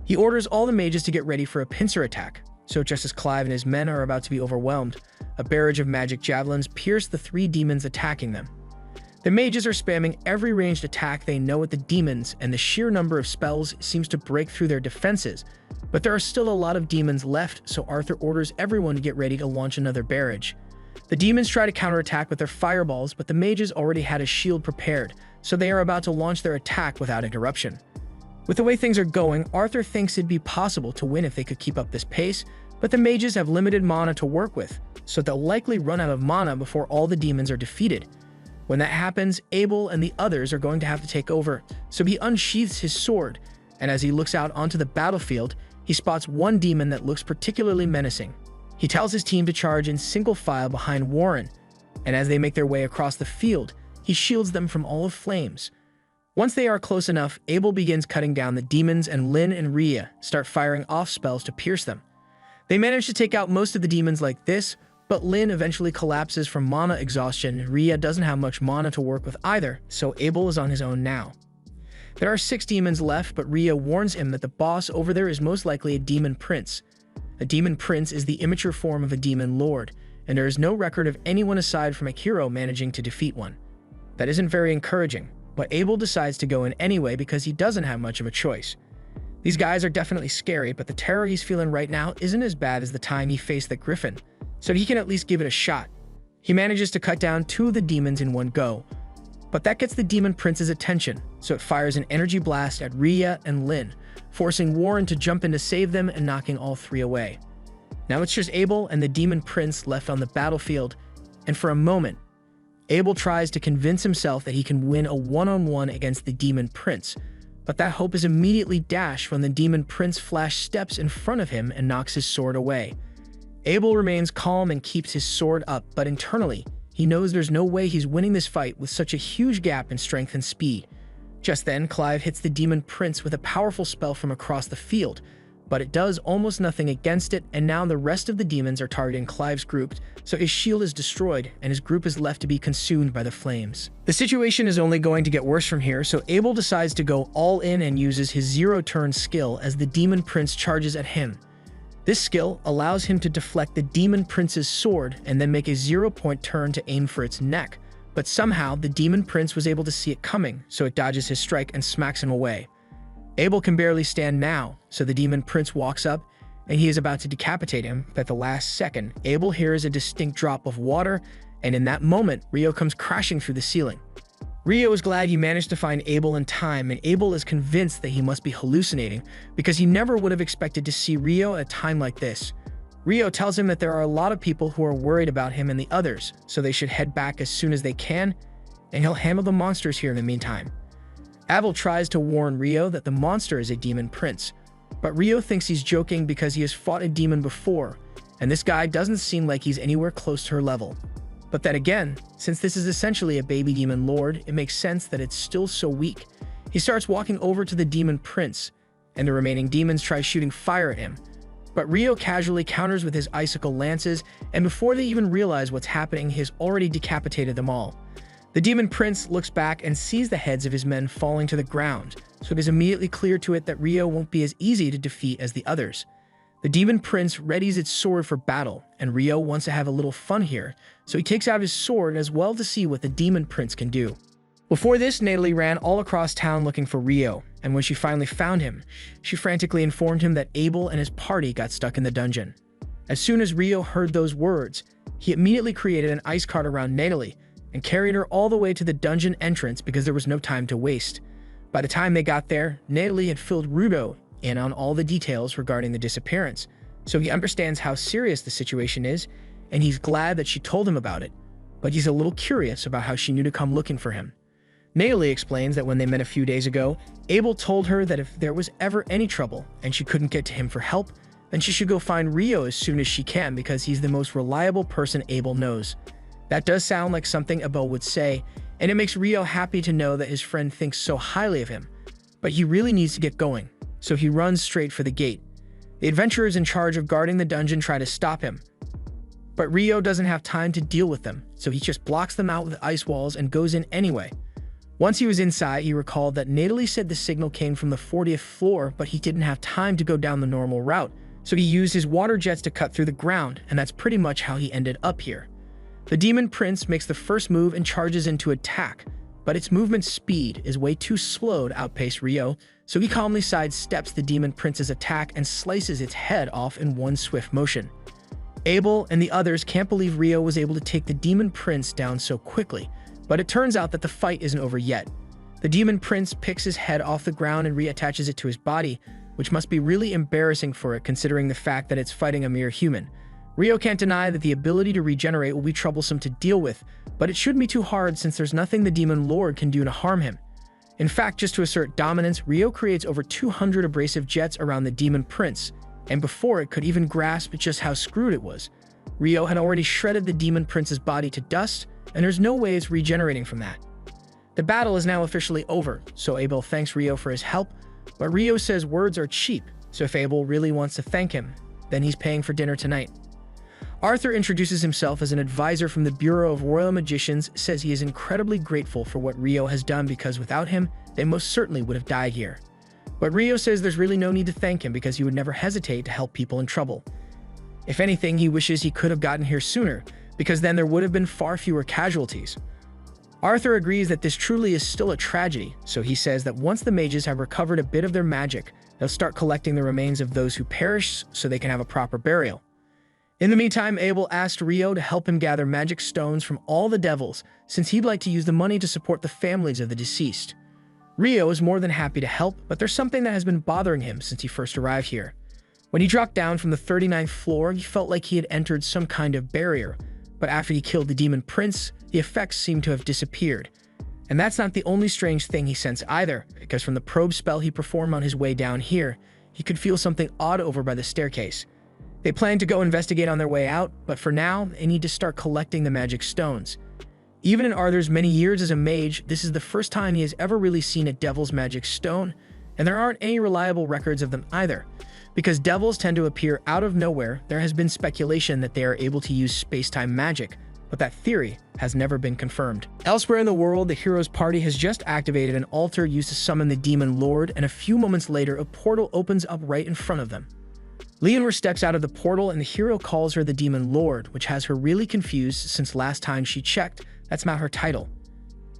He orders all the mages to get ready for a pincer attack, so just as Clive and his men are about to be overwhelmed, a barrage of magic javelins pierce the three demons attacking them. The mages are spamming every ranged attack they know at the demons, and the sheer number of spells seems to break through their defenses, but there are still a lot of demons left, so Arthur orders everyone to get ready to launch another barrage. The demons try to counterattack with their fireballs, but the mages already had a shield prepared, so they are about to launch their attack without interruption. With the way things are going, Arthur thinks it'd be possible to win if they could keep up this pace, but the mages have limited mana to work with, so they'll likely run out of mana before all the demons are defeated. When that happens, Abel and the others are going to have to take over, so he unsheaths his sword, and as he looks out onto the battlefield, he spots one demon that looks particularly menacing. He tells his team to charge in single file behind Warren, and as they make their way across the field, he shields them from all of flames. Once they are close enough, Abel begins cutting down the demons, and Lynn and Rhea start firing off spells to pierce them. They manage to take out most of the demons like this, but Lynn eventually collapses from mana exhaustion. Rhea doesn't have much mana to work with either, so Abel is on his own now. There are 6 demons left, but Rhea warns him that the boss over there is most likely a demon prince. A demon prince is the immature form of a demon lord, and there is no record of anyone aside from Akiro managing to defeat one. That isn't very encouraging, but Abel decides to go in anyway because he doesn't have much of a choice. These guys are definitely scary, but the terror he's feeling right now isn't as bad as the time he faced the griffin, so he can at least give it a shot. He manages to cut down 2 of the demons in one go, but that gets the demon prince's attention, so it fires an energy blast at Rhea and Lynn, forcing Warren to jump in to save them and knocking all 3 away. Now it's just Abel and the demon prince left on the battlefield, and for a moment, Abel tries to convince himself that he can win a one-on-one against the demon prince, but that hope is immediately dashed when the demon prince flash steps in front of him and knocks his sword away. Abel remains calm and keeps his sword up, but internally, he knows there's no way he's winning this fight with such a huge gap in strength and speed. Just then, Clive hits the demon prince with a powerful spell from across the field, but it does almost nothing against it, and now the rest of the demons are targeting Clive's group, so his shield is destroyed and his group is left to be consumed by the flames. The situation is only going to get worse from here, so Abel decides to go all in and uses his zero-turn skill as the demon prince charges at him. This skill allows him to deflect the demon prince's sword and then make a 0-point turn to aim for its neck, but somehow the demon prince was able to see it coming, so it dodges his strike and smacks him away. Abel can barely stand now, so the demon prince walks up and he is about to decapitate him, but at the last second, Abel hears a distinct drop of water, and in that moment, Rio comes crashing through the ceiling. Rio is glad he managed to find Abel in time, and Abel is convinced that he must be hallucinating because he never would have expected to see Rio at a time like this. Rio tells him that there are a lot of people who are worried about him and the others, so they should head back as soon as they can, and he'll handle the monsters here in the meantime. Abel tries to warn Rio that the monster is a demon prince, but Rio thinks he's joking because he has fought a demon before, and this guy doesn't seem like he's anywhere close to her level. But then again, since this is essentially a baby demon lord, it makes sense that it's still so weak. He starts walking over to the demon prince, and the remaining demons try shooting fire at him. But Rio casually counters with his icicle lances, and before they even realize what's happening, he has already decapitated them all. The demon prince looks back and sees the heads of his men falling to the ground, so it is immediately clear to it that Rio won't be as easy to defeat as the others. The demon prince readies its sword for battle, and Rio wants to have a little fun here, so he takes out his sword as well to see what the demon prince can do. Before this, Natalie ran all across town looking for Rio, and when she finally found him, she frantically informed him that Abel and his party got stuck in the dungeon. As soon as Rio heard those words, he immediately created an ice cart around Natalie and carried her all the way to the dungeon entrance because there was no time to waste. By the time they got there, Natalie had filled Rudo in on all the details regarding the disappearance, so he understands how serious the situation is, and he's glad that she told him about it, but he's a little curious about how she knew to come looking for him. Natalie explains that when they met a few days ago, Abel told her that if there was ever any trouble and she couldn't get to him for help, then she should go find Rio as soon as she can because he's the most reliable person Abel knows. That does sound like something Abel would say, and it makes Rio happy to know that his friend thinks so highly of him. But he really needs to get going, so he runs straight for the gate. The adventurers in charge of guarding the dungeon try to stop him, but Rio doesn't have time to deal with them, so he just blocks them out with ice walls and goes in anyway. Once he was inside, he recalled that Natalie said the signal came from the 40th floor, but he didn't have time to go down the normal route, so he used his water jets to cut through the ground, and that's pretty much how he ended up here. The demon prince makes the first move and charges into attack, but its movement speed is way too slow to outpace Rio, so he calmly sidesteps the demon prince's attack and slices its head off in one swift motion. Abel and the others can't believe Rio was able to take the demon prince down so quickly, but it turns out that the fight isn't over yet. The demon prince picks his head off the ground and reattaches it to his body, which must be really embarrassing for it considering the fact that it's fighting a mere human. Rio can't deny that the ability to regenerate will be troublesome to deal with, but it shouldn't be too hard since there's nothing the demon lord can do to harm him. In fact, just to assert dominance, Rio creates over 200 abrasive jets around the demon prince, and before it could even grasp just how screwed it was, Rio had already shredded the demon prince's body to dust, and there's no way it's regenerating from that. The battle is now officially over, so Abel thanks Rio for his help, but Rio says words are cheap, so if Abel really wants to thank him, then he's paying for dinner tonight. Arthur introduces himself as an advisor from the Bureau of Royal Magicians, says he is incredibly grateful for what Rio has done because without him, they most certainly would have died here. But Rio says there's really no need to thank him because he would never hesitate to help people in trouble. If anything, he wishes he could have gotten here sooner, because then there would have been far fewer casualties. Arthur agrees that this truly is still a tragedy, so he says that once the mages have recovered a bit of their magic, they'll start collecting the remains of those who perished so they can have a proper burial. In the meantime, Abel asked Rio to help him gather magic stones from all the devils, since he'd like to use the money to support the families of the deceased. Rio is more than happy to help, but there's something that has been bothering him since he first arrived here. When he dropped down from the 39th floor, he felt like he had entered some kind of barrier, but after he killed the demon prince, the effects seemed to have disappeared. And that's not the only strange thing he sensed either, because from the probe spell he performed on his way down here, he could feel something odd over by the staircase. They plan to go investigate on their way out, but for now, they need to start collecting the magic stones. Even in Arthur's many years as a mage, this is the first time he has ever really seen a devil's magic stone, and there aren't any reliable records of them either. Because devils tend to appear out of nowhere, there has been speculation that they are able to use space-time magic, but that theory has never been confirmed. Elsewhere in the world, the hero's party has just activated an altar used to summon the demon lord, and a few moments later, a portal opens up right in front of them. Leonor steps out of the portal, and the hero calls her the demon lord, which has her really confused since last time she checked, that's not her title.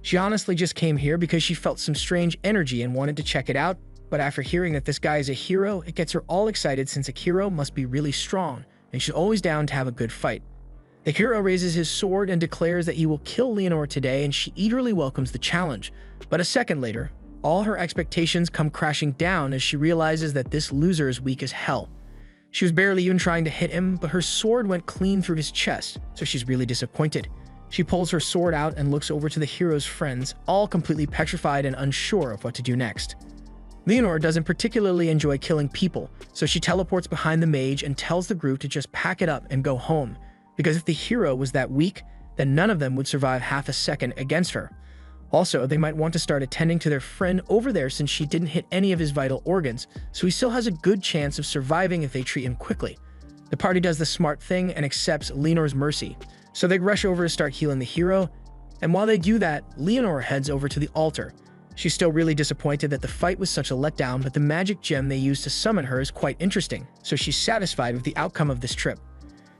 She honestly just came here because she felt some strange energy and wanted to check it out, but after hearing that this guy is a hero, it gets her all excited since a hero must be really strong, and she's always down to have a good fight. The hero raises his sword and declares that he will kill Leonor today, and she eagerly welcomes the challenge. But a second later, all her expectations come crashing down as she realizes that this loser is weak as hell. She was barely even trying to hit him, but her sword went clean through his chest, so she's really disappointed. She pulls her sword out and looks over to the hero's friends, all completely petrified and unsure of what to do next. Leonor doesn't particularly enjoy killing people, so she teleports behind the mage and tells the group to just pack it up and go home, because if the hero was that weak, then none of them would survive half a second against her. Also, they might want to start attending to their friend over there since she didn't hit any of his vital organs, so he still has a good chance of surviving if they treat him quickly. The party does the smart thing and accepts Leonor's mercy, so they rush over to start healing the hero, and while they do that, Leonor heads over to the altar. She's still really disappointed that the fight was such a letdown, but the magic gem they used to summon her is quite interesting, so she's satisfied with the outcome of this trip.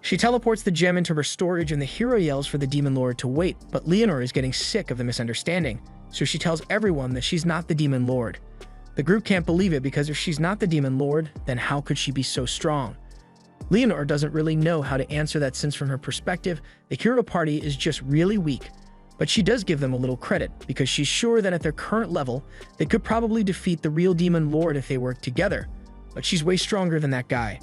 She teleports the gem into her storage and the hero yells for the demon lord to wait, but Leonor is getting sick of the misunderstanding, so she tells everyone that she's not the demon lord. The group can't believe it because if she's not the demon lord, then how could she be so strong? Leonor doesn't really know how to answer that since from her perspective, the hero party is just really weak, but she does give them a little credit because she's sure that at their current level, they could probably defeat the real demon lord if they worked together, but she's way stronger than that guy.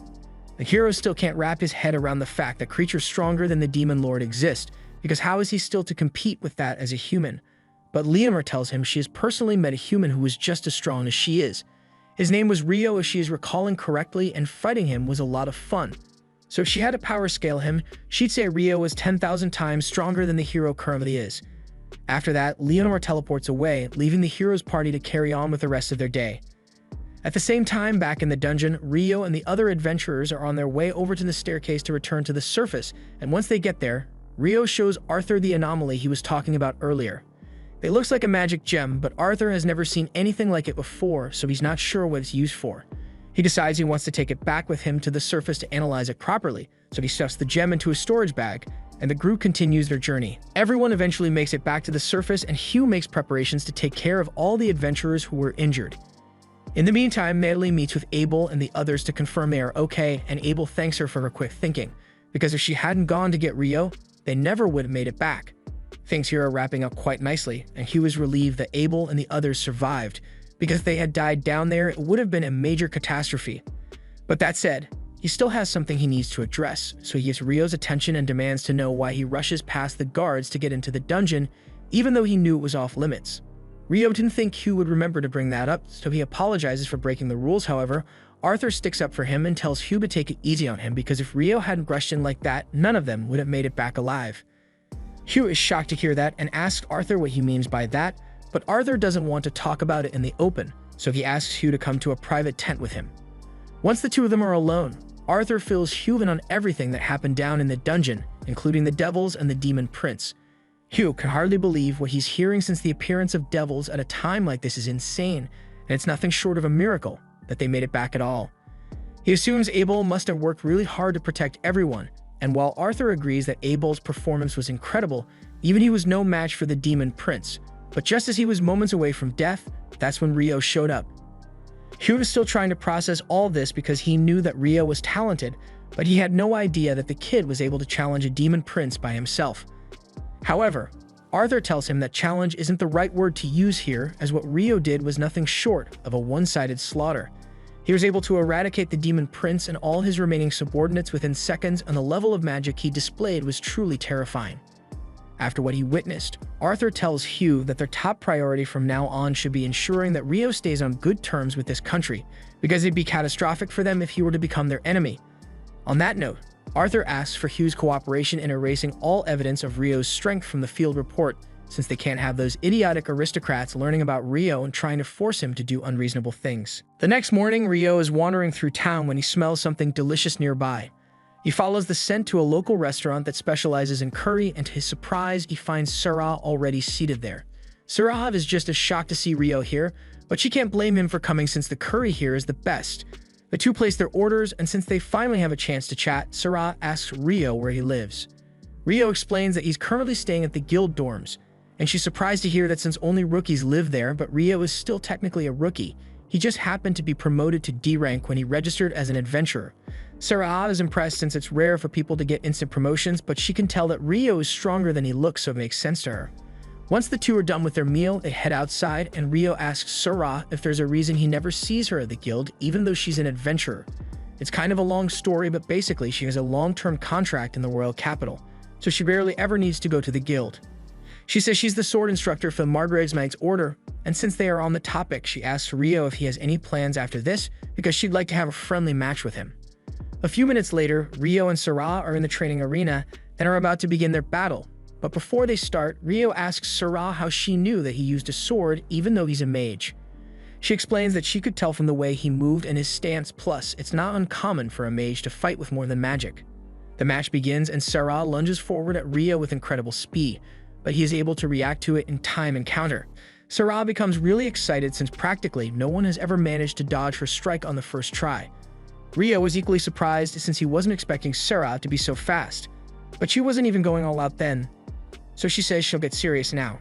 The hero still can't wrap his head around the fact that creatures stronger than the demon lord exist, because how is he still to compete with that as a human? But Leonor tells him she has personally met a human who was just as strong as she is. His name was Rio, if she is recalling correctly, and fighting him was a lot of fun. So if she had to power scale him, she'd say Rio was 10,000 times stronger than the hero currently is. After that, Leonor teleports away, leaving the hero's party to carry on with the rest of their day. At the same time, back in the dungeon, Rio and the other adventurers are on their way over to the staircase to return to the surface, and once they get there, Rio shows Arthur the anomaly he was talking about earlier. It looks like a magic gem, but Arthur has never seen anything like it before, so he's not sure what it's used for. He decides he wants to take it back with him to the surface to analyze it properly, so he stuffs the gem into a storage bag, and the group continues their journey. Everyone eventually makes it back to the surface, and Hugh makes preparations to take care of all the adventurers who were injured. In the meantime, Natalie meets with Abel and the others to confirm they are okay, and Abel thanks her for her quick thinking, because if she hadn't gone to get Rio, they never would have made it back. Things here are wrapping up quite nicely, and Hugh is relieved that Abel and the others survived, because if they had died down there, it would have been a major catastrophe. But that said, he still has something he needs to address, so he gives Rio's attention and demands to know why he rushes past the guards to get into the dungeon, even though he knew it was off limits. Rio didn't think Hugh would remember to bring that up, so he apologizes for breaking the rules. However, Arthur sticks up for him and tells Hugh to take it easy on him because if Rio hadn't rushed in like that, none of them would have made it back alive. Hugh is shocked to hear that and asks Arthur what he means by that, but Arthur doesn't want to talk about it in the open, so he asks Hugh to come to a private tent with him. Once the two of them are alone, Arthur fills Hugh in on everything that happened down in the dungeon, including the devils and the demon prince. Hugh can hardly believe what he's hearing since the appearance of devils at a time like this is insane, and it's nothing short of a miracle that they made it back at all. He assumes Abel must have worked really hard to protect everyone, and while Arthur agrees that Abel's performance was incredible, even he was no match for the demon prince. But just as he was moments away from death, that's when Rio showed up. Hugh was still trying to process all this because he knew that Rio was talented, but he had no idea that the kid was able to challenge a demon prince by himself. However, Arthur tells him that challenge isn't the right word to use here, as what Rio did was nothing short of a one-sided slaughter. He was able to eradicate the demon prince and all his remaining subordinates within seconds, and the level of magic he displayed was truly terrifying. After what he witnessed, Arthur tells Hugh that their top priority from now on should be ensuring that Rio stays on good terms with this country, because it'd be catastrophic for them if he were to become their enemy. On that note, Arthur asks for Hugh's cooperation in erasing all evidence of Rio's strength from the field report, since they can't have those idiotic aristocrats learning about Rio and trying to force him to do unreasonable things. The next morning, Rio is wandering through town when he smells something delicious nearby. He follows the scent to a local restaurant that specializes in curry, and to his surprise, he finds Sarah already seated there. Sarah is just as shocked to see Rio here, but she can't blame him for coming since the curry here is the best. The two place their orders, and since they finally have a chance to chat, Sarah asks Rio where he lives. Rio explains that he's currently staying at the guild dorms, and she's surprised to hear that since only rookies live there, but Rio is still technically a rookie. He just happened to be promoted to D rank when he registered as an adventurer. Sarah is impressed since it's rare for people to get instant promotions, but she can tell that Rio is stronger than he looks, so it makes sense to her. Once the two are done with their meal, they head outside, and Rio asks Sarah if there's a reason he never sees her at the guild, even though she's an adventurer. It's kind of a long story, but basically she has a long-term contract in the royal capital, so she barely ever needs to go to the guild. She says she's the sword instructor for Margrave's Knight's Order, and since they are on the topic, she asks Rio if he has any plans after this, because she'd like to have a friendly match with him. A few minutes later, Rio and Sarah are in the training arena and are about to begin their battle. But before they start, Rio asks Sarah how she knew that he used a sword even though he's a mage. She explains that she could tell from the way he moved and his stance, plus it's not uncommon for a mage to fight with more than magic. The match begins and Sarah lunges forward at Rio with incredible speed, but he is able to react to it in time and counter. Sarah becomes really excited since practically no one has ever managed to dodge her strike on the first try. Rio was equally surprised since he wasn't expecting Sarah to be so fast, but she wasn't even going all out then, so she says she'll get serious now.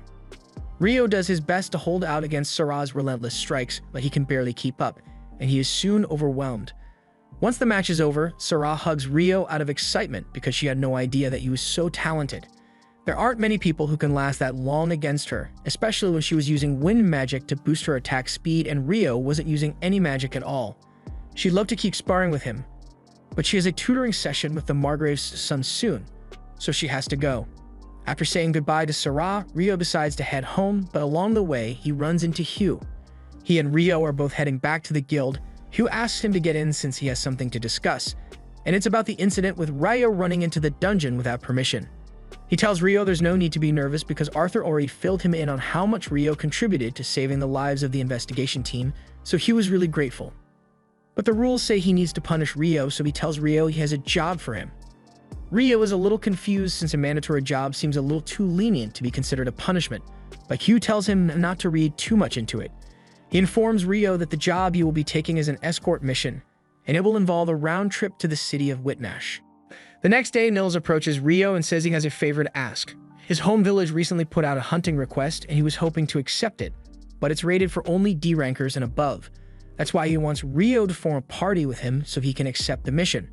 Rio does his best to hold out against Sarah's relentless strikes, but he can barely keep up, and he is soon overwhelmed. Once the match is over, Sarah hugs Rio out of excitement because she had no idea that he was so talented. There aren't many people who can last that long against her, especially when she was using wind magic to boost her attack speed and Rio wasn't using any magic at all. She'd love to keep sparring with him, but she has a tutoring session with the Margrave's son soon, so she has to go. After saying goodbye to Sarah, Rio decides to head home, but along the way, he runs into Hugh. He and Rio are both heading back to the guild. Hugh asks him to get in since he has something to discuss, and it's about the incident with Rio running into the dungeon without permission. He tells Rio there's no need to be nervous because Arthur already filled him in on how much Rio contributed to saving the lives of the investigation team, so Hugh is really grateful. But the rules say he needs to punish Rio, so he tells Rio he has a job for him. Rio is a little confused since a mandatory job seems a little too lenient to be considered a punishment, but Hugh tells him not to read too much into it. He informs Rio that the job he will be taking is an escort mission, and it will involve a round trip to the city of Whitnash. The next day, Nils approaches Rio and says he has a favor to ask. His home village recently put out a hunting request, and he was hoping to accept it, but it's rated for only D rankers and above. That's why he wants Rio to form a party with him so he can accept the mission.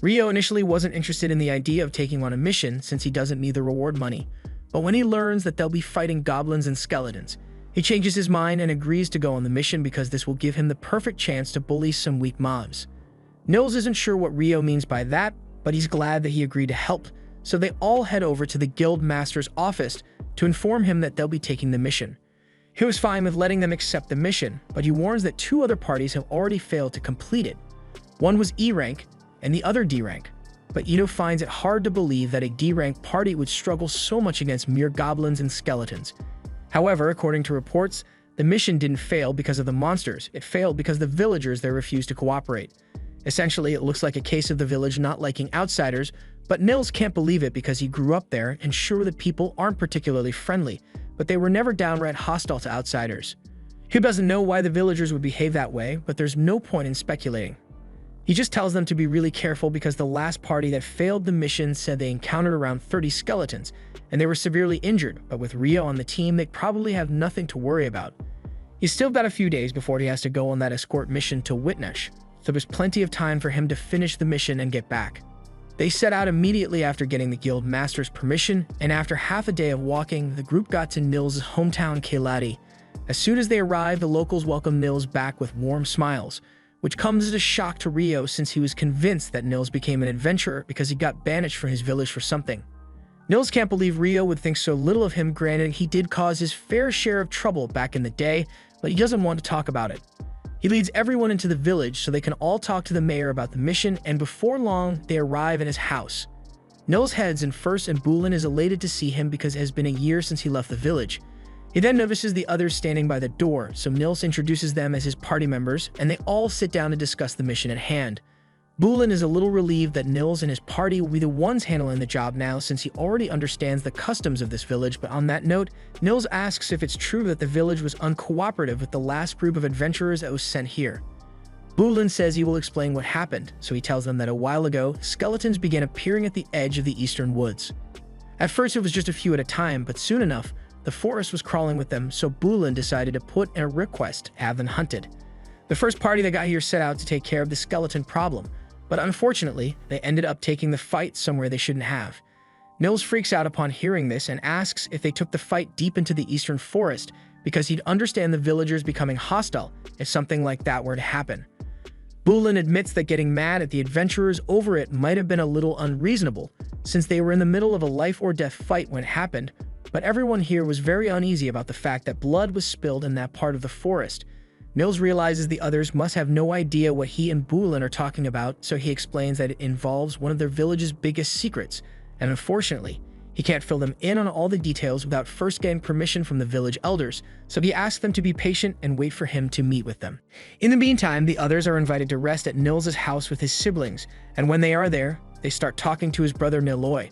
Rio initially wasn't interested in the idea of taking on a mission since he doesn't need the reward money, but when he learns that they'll be fighting goblins and skeletons, he changes his mind and agrees to go on the mission because this will give him the perfect chance to bully some weak mobs. Nils isn't sure what Rio means by that, but he's glad that he agreed to help, so they all head over to the guild master's office to inform him that they'll be taking the mission. He was fine with letting them accept the mission, but he warns that two other parties have already failed to complete it. One was E rank, and the other D rank, but Ito finds it hard to believe that a D rank party would struggle so much against mere goblins and skeletons. However, according to reports, the mission didn't fail because of the monsters, it failed because the villagers there refused to cooperate. Essentially, it looks like a case of the village not liking outsiders, but Nils can't believe it because he grew up there and sure the people aren't particularly friendly, but they were never downright hostile to outsiders. He doesn't know why the villagers would behave that way, but there's no point in speculating. He just tells them to be really careful because the last party that failed the mission said they encountered around 30 skeletons, and they were severely injured, but with Rio on the team, they probably have nothing to worry about. He's still got a few days before he has to go on that escort mission to Whitnash, so there's plenty of time for him to finish the mission and get back. They set out immediately after getting the guild master's permission, and after half a day of walking, the group got to Nils' hometown Kailati. As soon as they arrived, the locals welcomed Nils back with warm smiles, which comes as a shock to Rio since he was convinced that Nils became an adventurer because he got banished from his village for something. Nils can't believe Rio would think so little of him, granted he did cause his fair share of trouble back in the day, but he doesn't want to talk about it. He leads everyone into the village so they can all talk to the mayor about the mission, and before long, they arrive in his house. Nils heads in first, and Bulin is elated to see him because it has been a year since he left the village. He then notices the others standing by the door, so Nils introduces them as his party members, and they all sit down to discuss the mission at hand. Bulin is a little relieved that Nils and his party will be the ones handling the job now, since he already understands the customs of this village. But on that note, Nils asks if it's true that the village was uncooperative with the last group of adventurers that was sent here. Bulin says he will explain what happened, so he tells them that a while ago, skeletons began appearing at the edge of the eastern woods. At first it was just a few at a time, but soon enough, the forest was crawling with them, so Bulin decided to put in a request to have them hunted. The first party that got here set out to take care of the skeleton problem, but unfortunately, they ended up taking the fight somewhere they shouldn't have. Nils freaks out upon hearing this and asks if they took the fight deep into the eastern forest, because he'd understand the villagers becoming hostile if something like that were to happen. Bulin admits that getting mad at the adventurers over it might have been a little unreasonable, since they were in the middle of a life-or-death fight when it happened, but everyone here was very uneasy about the fact that blood was spilled in that part of the forest. Nils realizes the others must have no idea what he and Bulin are talking about, so he explains that it involves one of their village's biggest secrets, and unfortunately, he can't fill them in on all the details without first getting permission from the village elders, so he asks them to be patient and wait for him to meet with them. In the meantime, the others are invited to rest at Nils' house with his siblings, and when they are there, they start talking to his brother Niloy.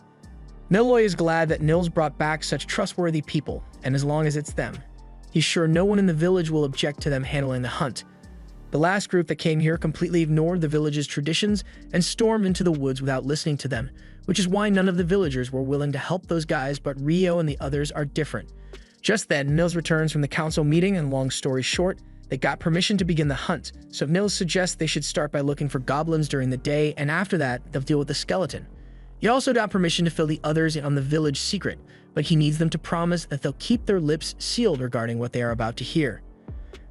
Niloy is glad that Nils brought back such trustworthy people, and as long as it's them, he's sure no one in the village will object to them handling the hunt. The last group that came here completely ignored the village's traditions and stormed into the woods without listening to them, which is why none of the villagers were willing to help those guys, but Rio and the others are different. Just then, Nils returns from the council meeting, and long story short, they got permission to begin the hunt, so Nils suggests they should start by looking for goblins during the day, and after that, they'll deal with the skeleton. He also got permission to fill the others in on the village secret, but he needs them to promise that they'll keep their lips sealed regarding what they are about to hear.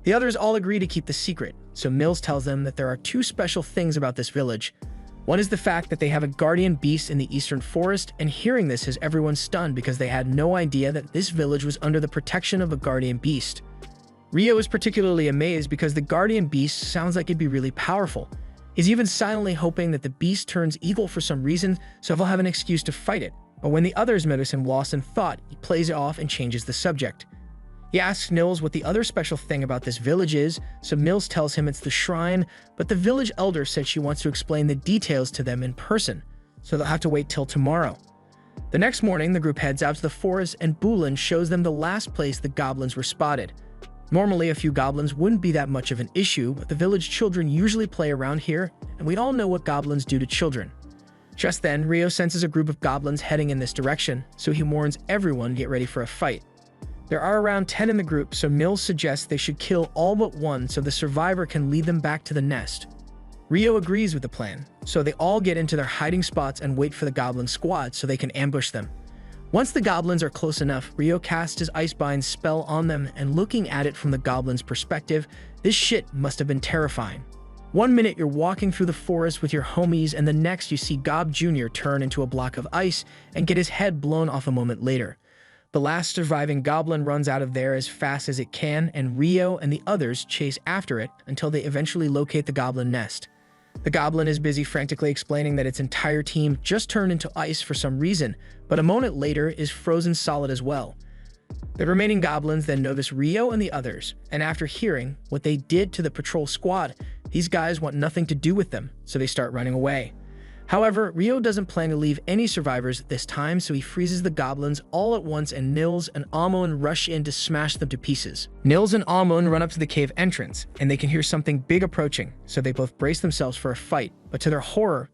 The others all agree to keep the secret, so Nils tells them that there are two special things about this village. One is the fact that they have a guardian beast in the eastern forest, and hearing this has everyone stunned because they had no idea that this village was under the protection of a guardian beast. Rio is particularly amazed because the guardian beast sounds like it'd be really powerful. He's even silently hoping that the beast turns evil for some reason, so he'll have an excuse to fight it. But when the others notice him lost in thought, he plays it off and changes the subject. He asks Nils what the other special thing about this village is, so Nils tells him it's the shrine, but the village elder said she wants to explain the details to them in person, so they'll have to wait till tomorrow. The next morning, the group heads out to the forest, and Bulin shows them the last place the goblins were spotted. Normally, a few goblins wouldn't be that much of an issue, but the village children usually play around here, and we all know what goblins do to children. Just then, Rio senses a group of goblins heading in this direction, so he warns everyone to get ready for a fight. There are around 10 in the group, so Nils suggests they should kill all but one so the survivor can lead them back to the nest. Rio agrees with the plan, so they all get into their hiding spots and wait for the goblin squad so they can ambush them. Once the goblins are close enough, Rio casts his Icebind spell on them, and looking at it from the goblin's perspective, this shit must have been terrifying. One minute you're walking through the forest with your homies, and the next you see Gob Jr. turn into a block of ice and get his head blown off a moment later. The last surviving goblin runs out of there as fast as it can, and Rio and the others chase after it until they eventually locate the goblin nest. The goblin is busy frantically explaining that its entire team just turned into ice for some reason, but a moment later is frozen solid as well. The remaining goblins then notice Rio and the others, and after hearing what they did to the patrol squad, these guys want nothing to do with them, so they start running away. However, Rio doesn't plan to leave any survivors this time, so he freezes the goblins all at once, and Nils and Amon rush in to smash them to pieces. Nils and Amon run up to the cave entrance, and they can hear something big approaching, so they both brace themselves for a fight, but to their horror,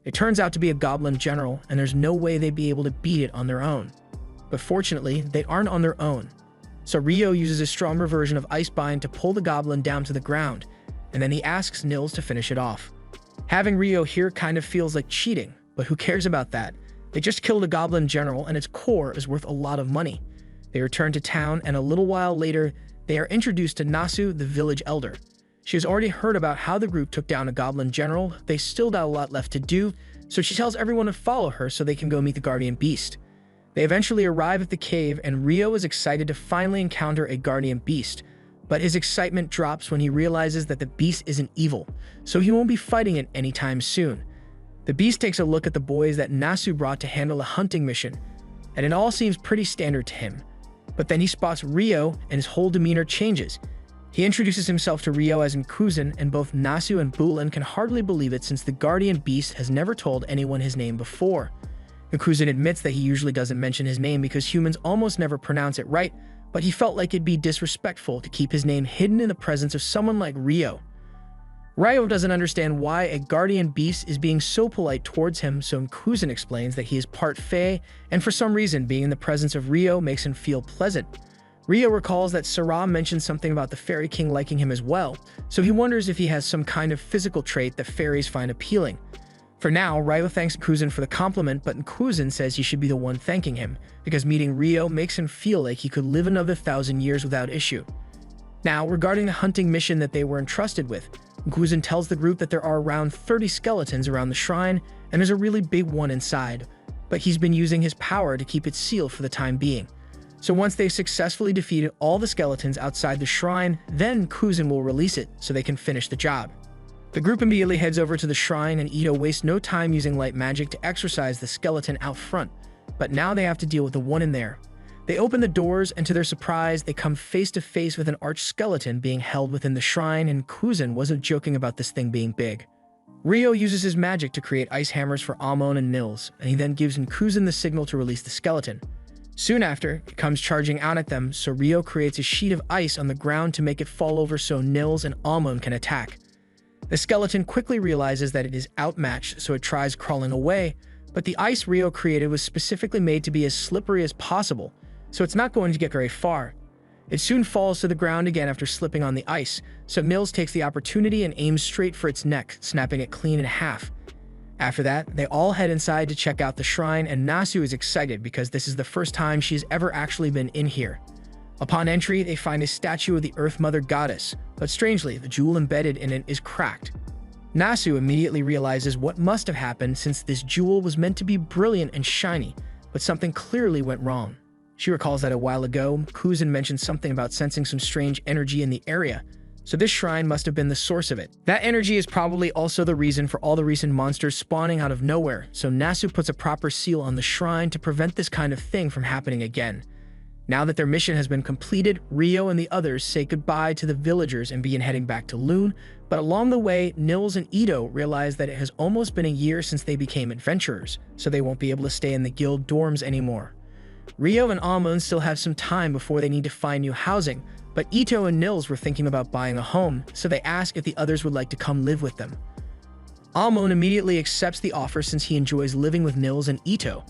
it turns out to be a goblin general, and there's no way they'd be able to beat it on their own. But fortunately, they aren't on their own. So Rio uses a stronger version of Icebind to pull the goblin down to the ground, and then he asks Nils to finish it off. Having Rio here kind of feels like cheating, but who cares about that? They just killed a goblin general, and its core is worth a lot of money. They return to town, and a little while later, they are introduced to Nasu, the village elder. She has already heard about how the group took down a goblin general. They still got a lot left to do, so she tells everyone to follow her so they can go meet the guardian beast. They eventually arrive at the cave, and Rio is excited to finally encounter a guardian beast. But his excitement drops when he realizes that the beast isn't evil, so he won't be fighting it anytime soon. The beast takes a look at the boys that Nasu brought to handle a hunting mission, and it all seems pretty standard to him. But then he spots Rio and his whole demeanor changes. He introduces himself to Rio as Nkuzan, and both Nasu and Bulan can hardly believe it since the guardian beast has never told anyone his name before. Nkuzan admits that he usually doesn't mention his name because humans almost never pronounce it right, but he felt like it'd be disrespectful to keep his name hidden in the presence of someone like Rio. Rio doesn't understand why a guardian beast is being so polite towards him, so Nkuzan explains that he is part Fae, and for some reason being in the presence of Rio makes him feel pleasant. Rio recalls that Sarah mentioned something about the Fairy King liking him as well, so he wonders if he has some kind of physical trait that fairies find appealing. For now, Rio thanks Nkuzan for the compliment, but Nkuzan says he should be the one thanking him, because meeting Rio makes him feel like he could live another 1,000 years without issue. Now, regarding the hunting mission that they were entrusted with, Nkuzan tells the group that there are around 30 skeletons around the shrine, and there's a really big one inside, but he's been using his power to keep it sealed for the time being. So once they've successfully defeated all the skeletons outside the shrine, then Nkuzan will release it so they can finish the job. The group immediately heads over to the shrine, and Ito wastes no time using light magic to exorcise the skeleton out front, but now they have to deal with the one in there. They open the doors, and to their surprise, they come face to face with an arch skeleton being held within the shrine, and Nkuzan wasn't joking about this thing being big. Rio uses his magic to create ice hammers for Amon and Nils, and he then gives Nkuzan the signal to release the skeleton. Soon after, it comes charging out at them, so Rio creates a sheet of ice on the ground to make it fall over so Nils and Amon can attack. The skeleton quickly realizes that it is outmatched, so it tries crawling away, but the ice Rio created was specifically made to be as slippery as possible, so it's not going to get very far. It soon falls to the ground again after slipping on the ice, so Nils takes the opportunity and aims straight for its neck, snapping it clean in half. After that, they all head inside to check out the shrine, and Nasu is excited because this is the first time she's ever actually been in here. Upon entry, they find a statue of the Earth Mother Goddess, but strangely, the jewel embedded in it is cracked. Nasu immediately realizes what must have happened since this jewel was meant to be brilliant and shiny, but something clearly went wrong. She recalls that a while ago, Nkuzan mentioned something about sensing some strange energy in the area, so this shrine must have been the source of it. That energy is probably also the reason for all the recent monsters spawning out of nowhere, so Nasu puts a proper seal on the shrine to prevent this kind of thing from happening again. Now that their mission has been completed, Rio and the others say goodbye to the villagers and begin heading back to Loon, but along the way, Nils and Ito realize that it has almost been a year since they became adventurers, so they won't be able to stay in the guild dorms anymore. Rio and Amon still have some time before they need to find new housing, but Ito and Nils were thinking about buying a home, so they ask if the others would like to come live with them. Amon immediately accepts the offer since he enjoys living with Nils and Ito,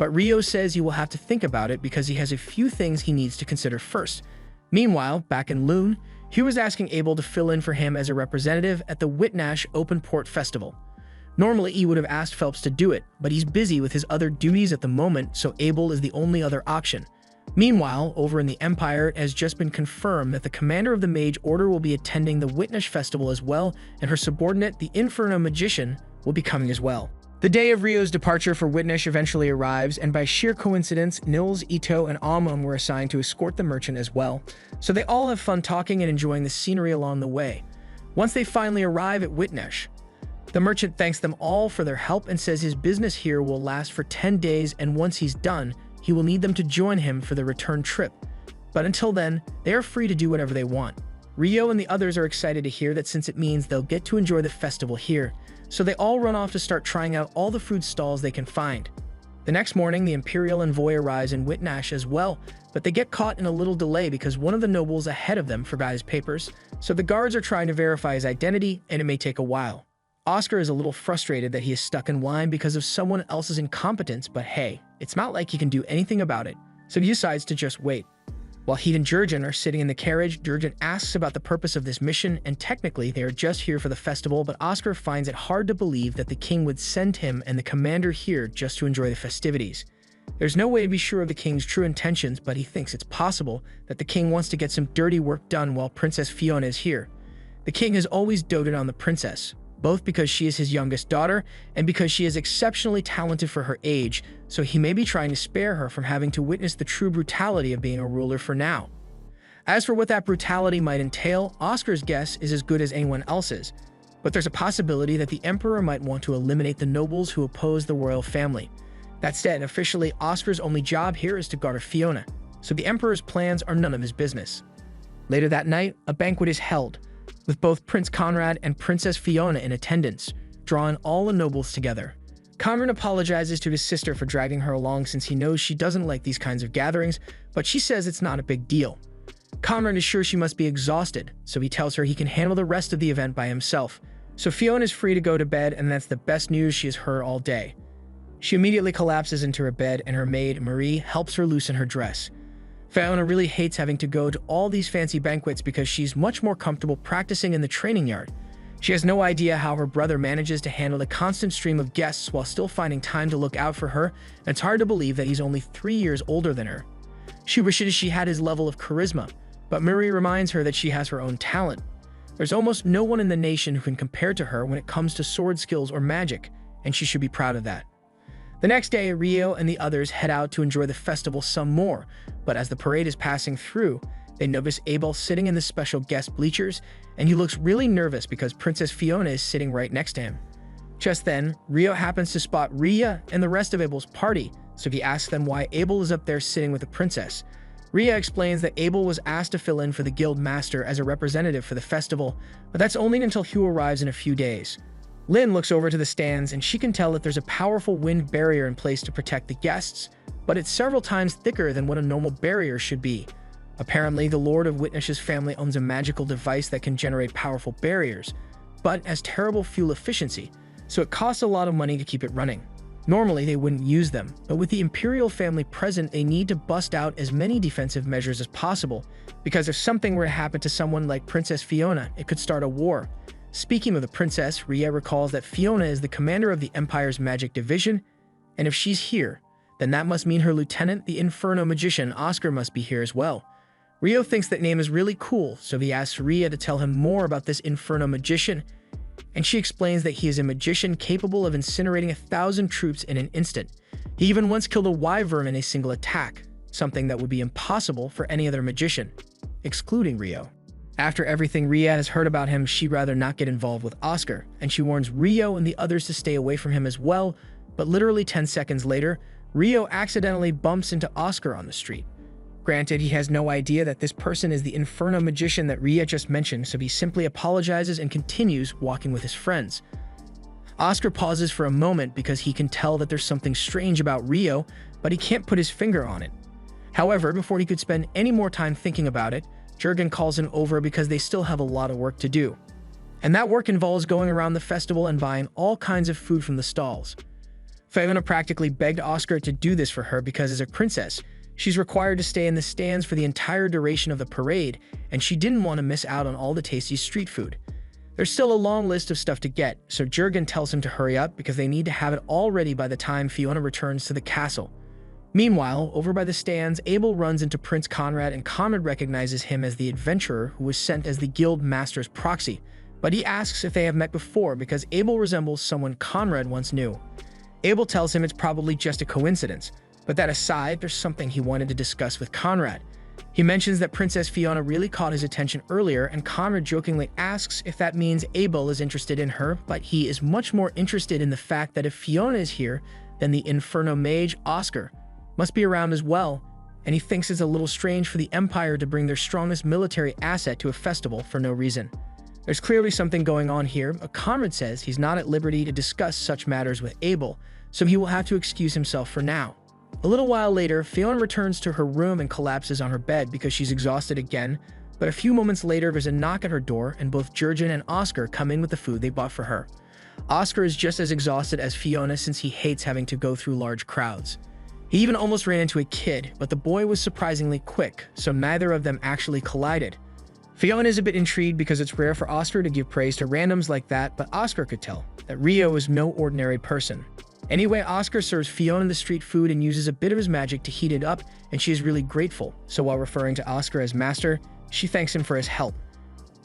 but Rio says he will have to think about it because he has a few things he needs to consider first. Meanwhile, back in Loon, Hugh was asking Abel to fill in for him as a representative at the Whitnash Open Port Festival. Normally, he would have asked Phelps to do it, but he's busy with his other duties at the moment, so Abel is the only other option. Meanwhile, over in the Empire, it has just been confirmed that the commander of the Mage Order will be attending the Whitnash Festival as well, and her subordinate, the Inferno Magician, will be coming as well. The day of Rio's departure for Whitnash eventually arrives, and by sheer coincidence, Nils, Ito, and Amon were assigned to escort the merchant as well, so they all have fun talking and enjoying the scenery along the way. Once they finally arrive at Whitnash, the merchant thanks them all for their help and says his business here will last for 10 days, and once he's done, he will need them to join him for the return trip. But until then, they are free to do whatever they want. Rio and the others are excited to hear that since it means they'll get to enjoy the festival here, so they all run off to start trying out all the food stalls they can find. The next morning, the Imperial envoy arrives in Whitnash as well, but they get caught in a little delay because one of the nobles ahead of them forgot his papers, so the guards are trying to verify his identity, and it may take a while. Oscar is a little frustrated that he is stuck in line because of someone else's incompetence, but hey, it's not like he can do anything about it, so he decides to just wait. While he and Jurgen are sitting in the carriage, Jurgen asks about the purpose of this mission, and technically they are just here for the festival, but Oscar finds it hard to believe that the king would send him and the commander here just to enjoy the festivities. There's no way to be sure of the king's true intentions, but he thinks it's possible that the king wants to get some dirty work done while Princess Fiona is here. The king has always doted on the princess, both because she is his youngest daughter and because she is exceptionally talented for her age, so he may be trying to spare her from having to witness the true brutality of being a ruler for now. As for what that brutality might entail, Oscar's guess is as good as anyone else's, but there's a possibility that the Emperor might want to eliminate the nobles who oppose the royal family. That said, officially, Oscar's only job here is to guard Fiona, so the Emperor's plans are none of his business. Later that night, a banquet is held, with both Prince Conrad and Princess Fiona in attendance, drawing all the nobles together. Conrad apologizes to his sister for dragging her along since he knows she doesn't like these kinds of gatherings, but she says it's not a big deal. Conrad is sure she must be exhausted, so he tells her he can handle the rest of the event by himself. So Fiona is free to go to bed, and that's the best news she has heard all day. She immediately collapses into her bed, and her maid, Marie, helps her loosen her dress. Fiona really hates having to go to all these fancy banquets because she's much more comfortable practicing in the training yard. She has no idea how her brother manages to handle the constant stream of guests while still finding time to look out for her, and it's hard to believe that he's only 3 years older than her. She wishes she had his level of charisma, but Marie reminds her that she has her own talent. There's almost no one in the nation who can compare to her when it comes to sword skills or magic, and she should be proud of that. The next day, Rio and the others head out to enjoy the festival some more, but as the parade is passing through, they notice Abel sitting in the special guest bleachers, and he looks really nervous because Princess Fiona is sitting right next to him. Just then, Rio happens to spot Rhea and the rest of Abel's party, so he asks them why Abel is up there sitting with the princess. Rhea explains that Abel was asked to fill in for the guild master as a representative for the festival, but that's only until Hugh arrives in a few days. Lynn looks over to the stands, and she can tell that there's a powerful wind barrier in place to protect the guests, but it's several times thicker than what a normal barrier should be. Apparently, the Lord of Witness's family owns a magical device that can generate powerful barriers, but has terrible fuel efficiency, so it costs a lot of money to keep it running. Normally, they wouldn't use them, but with the imperial family present, they need to bust out as many defensive measures as possible, because if something were to happen to someone like Princess Fiona, it could start a war. Speaking of the princess, Rhea recalls that Fiona is the commander of the Empire's magic division, and if she's here, then that must mean her lieutenant, the Inferno magician Oscar, must be here as well. Rio thinks that name is really cool, so he asks Rhea to tell him more about this Inferno magician, and she explains that he is a magician capable of incinerating 1,000 troops in an instant. He even once killed a wyvern in a single attack, something that would be impossible for any other magician, excluding Rio. After everything Rhea has heard about him, she'd rather not get involved with Oscar, and she warns Rio and the others to stay away from him as well, but literally 10 seconds later, Rio accidentally bumps into Oscar on the street. Granted, he has no idea that this person is the Inferno magician that Rhea just mentioned, so he simply apologizes and continues walking with his friends. Oscar pauses for a moment because he can tell that there's something strange about Rio, but he can't put his finger on it. However, before he could spend any more time thinking about it, Jurgen calls him over because they still have a lot of work to do. And that work involves going around the festival and buying all kinds of food from the stalls. Fiona practically begged Oscar to do this for her because as a princess, she's required to stay in the stands for the entire duration of the parade, and she didn't want to miss out on all the tasty street food. There's still a long list of stuff to get, so Jurgen tells him to hurry up because they need to have it all ready by the time Fiona returns to the castle. Meanwhile, over by the stands, Abel runs into Prince Conrad, and Conrad recognizes him as the adventurer who was sent as the guild master's proxy, but he asks if they have met before because Abel resembles someone Conrad once knew. Abel tells him it's probably just a coincidence, but that aside, there's something he wanted to discuss with Conrad. He mentions that Princess Fiona really caught his attention earlier, and Conrad jokingly asks if that means Abel is interested in her, but he is much more interested in the fact that if Fiona is here, then the Inferno mage, Oscar, must be around as well, and he thinks it's a little strange for the Empire to bring their strongest military asset to a festival for no reason. There's clearly something going on here, but Conrad says he's not at liberty to discuss such matters with Abel, so he will have to excuse himself for now. A little while later, Fiona returns to her room and collapses on her bed because she's exhausted again, but a few moments later there's a knock at her door and both Jurgen and Oscar come in with the food they bought for her. Oscar is just as exhausted as Fiona since he hates having to go through large crowds. He even almost ran into a kid, but the boy was surprisingly quick, so neither of them actually collided. Fiona is a bit intrigued because it's rare for Oscar to give praise to randoms like that, but Oscar could tell that Rio is no ordinary person. Anyway, Oscar serves Fiona the street food and uses a bit of his magic to heat it up, and she is really grateful, so while referring to Oscar as master, she thanks him for his help.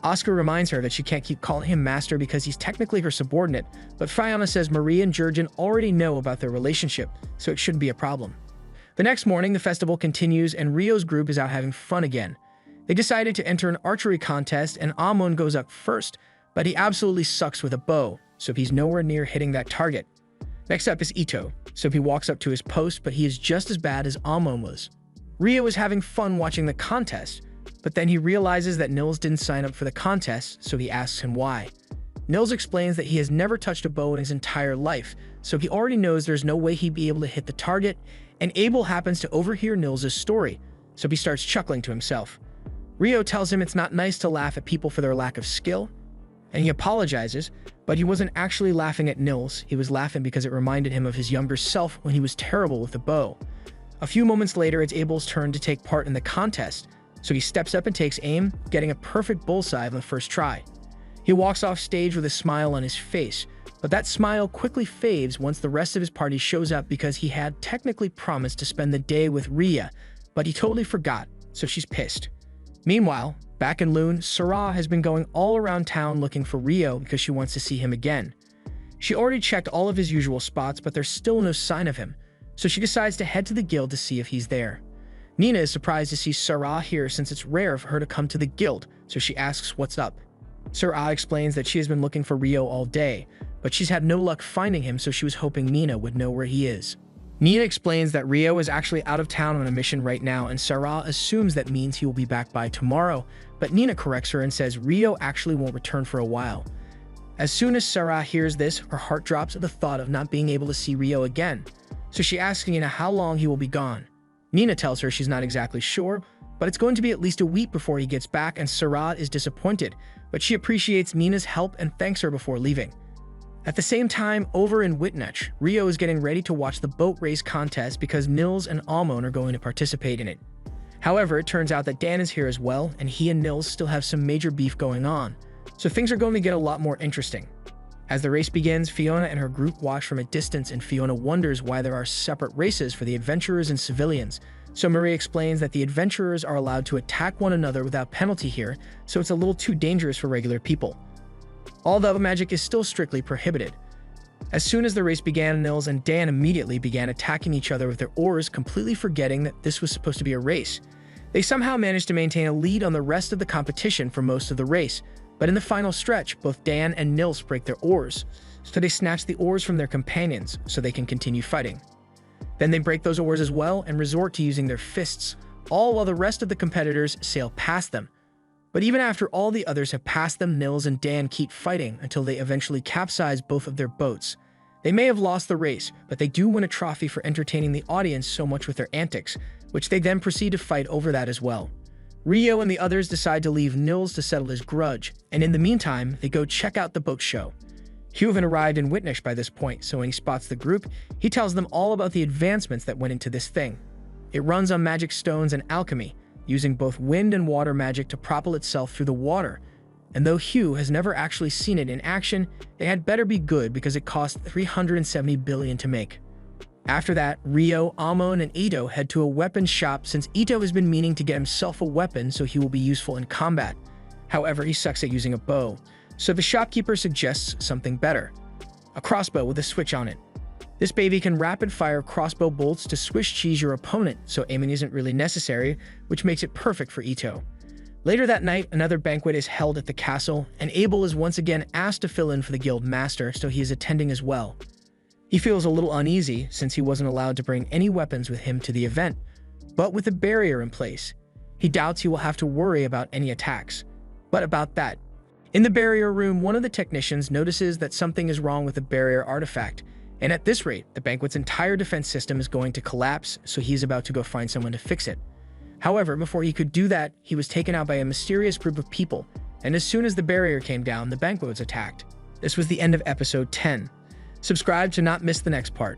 Oscar reminds her that she can't keep calling him master because he's technically her subordinate, but Fiona says Marie and Jurgen already know about their relationship, so it shouldn't be a problem. The next morning, the festival continues and Rio's group is out having fun again. They decided to enter an archery contest, and Amon goes up first, but he absolutely sucks with a bow, so he's nowhere near hitting that target. Next up is Ito, so he walks up to his post, but he is just as bad as Amon was. Rio was having fun watching the contest, but then he realizes that Nils didn't sign up for the contest, so he asks him why. Nils explains that he has never touched a bow in his entire life, so he already knows there's no way he'd be able to hit the target, and Abel happens to overhear Nils' story, so he starts chuckling to himself. Rio tells him it's not nice to laugh at people for their lack of skill, and he apologizes, but he wasn't actually laughing at Nils, he was laughing because it reminded him of his younger self when he was terrible with the bow. A few moments later, it's Abel's turn to take part in the contest, so he steps up and takes aim, getting a perfect bullseye on the first try. He walks off stage with a smile on his face, but that smile quickly fades once the rest of his party shows up because he had technically promised to spend the day with Rhea, but he totally forgot, so she's pissed. Meanwhile, back in Loon, Sarah has been going all around town looking for Rio because she wants to see him again. She already checked all of his usual spots, but there's still no sign of him, so she decides to head to the guild to see if he's there. Nina is surprised to see Sarah here since it's rare for her to come to the guild, so she asks what's up. Sarah explains that she has been looking for Rio all day, but she's had no luck finding him, so she was hoping Nina would know where he is. Nina explains that Rio is actually out of town on a mission right now, and Sarah assumes that means he will be back by tomorrow, but Nina corrects her and says Rio actually won't return for a while. As soon as Sarah hears this, her heart drops at the thought of not being able to see Rio again, so she asks Nina how long he will be gone. Nina tells her she's not exactly sure, but it's going to be at least a week before he gets back, and Sarah is disappointed, but she appreciates Nina's help and thanks her before leaving. At the same time, over in Witnach, Rio is getting ready to watch the boat race contest because Nils and Amon are going to participate in it. However, it turns out that Dan is here as well, and he and Nils still have some major beef going on, so things are going to get a lot more interesting. As the race begins, Fiona and her group watch from a distance, and Fiona wonders why there are separate races for the adventurers and civilians. So Marie explains that the adventurers are allowed to attack one another without penalty here, so it's a little too dangerous for regular people. Although magic is still strictly prohibited. As soon as the race began, Nils and Dan immediately began attacking each other with their oars, completely forgetting that this was supposed to be a race. They somehow managed to maintain a lead on the rest of the competition for most of the race, but in the final stretch, both Dan and Nils break their oars, so they snatch the oars from their companions so they can continue fighting. Then they break those oars as well and resort to using their fists, all while the rest of the competitors sail past them. But even after all the others have passed them, Nils and Dan keep fighting until they eventually capsize both of their boats. They may have lost the race, but they do win a trophy for entertaining the audience so much with their antics, which they then proceed to fight over that as well. Rio and the others decide to leave Nils to settle his grudge, and in the meantime, they go check out the boat show. Heuven arrived in Witnach by this point, so when he spots the group, he tells them all about the advancements that went into this thing. It runs on magic stones and alchemy, using both wind and water magic to propel itself through the water. And though Hugh has never actually seen it in action, it had better be good because it cost 370 billion to make. After that, Rio, Amon, and Ito head to a weapons shop since Ito has been meaning to get himself a weapon so he will be useful in combat. However, he sucks at using a bow, so the shopkeeper suggests something better: a crossbow with a switch on it. This baby can rapid-fire crossbow bolts to Swiss cheese your opponent, so aiming isn't really necessary, which makes it perfect for Ito. Later that night, another banquet is held at the castle, and Abel is once again asked to fill in for the guild master, so he is attending as well. He feels a little uneasy since he wasn't allowed to bring any weapons with him to the event, but with a barrier in place, he doubts he will have to worry about any attacks. But about that, in the barrier room, one of the technicians notices that something is wrong with the barrier artifact, and at this rate, the banquet's entire defense system is going to collapse, so he's about to go find someone to fix it. However, before he could do that, he was taken out by a mysterious group of people, and as soon as the barrier came down, the banquet was attacked. This was the end of episode 10. Subscribe to not miss the next part.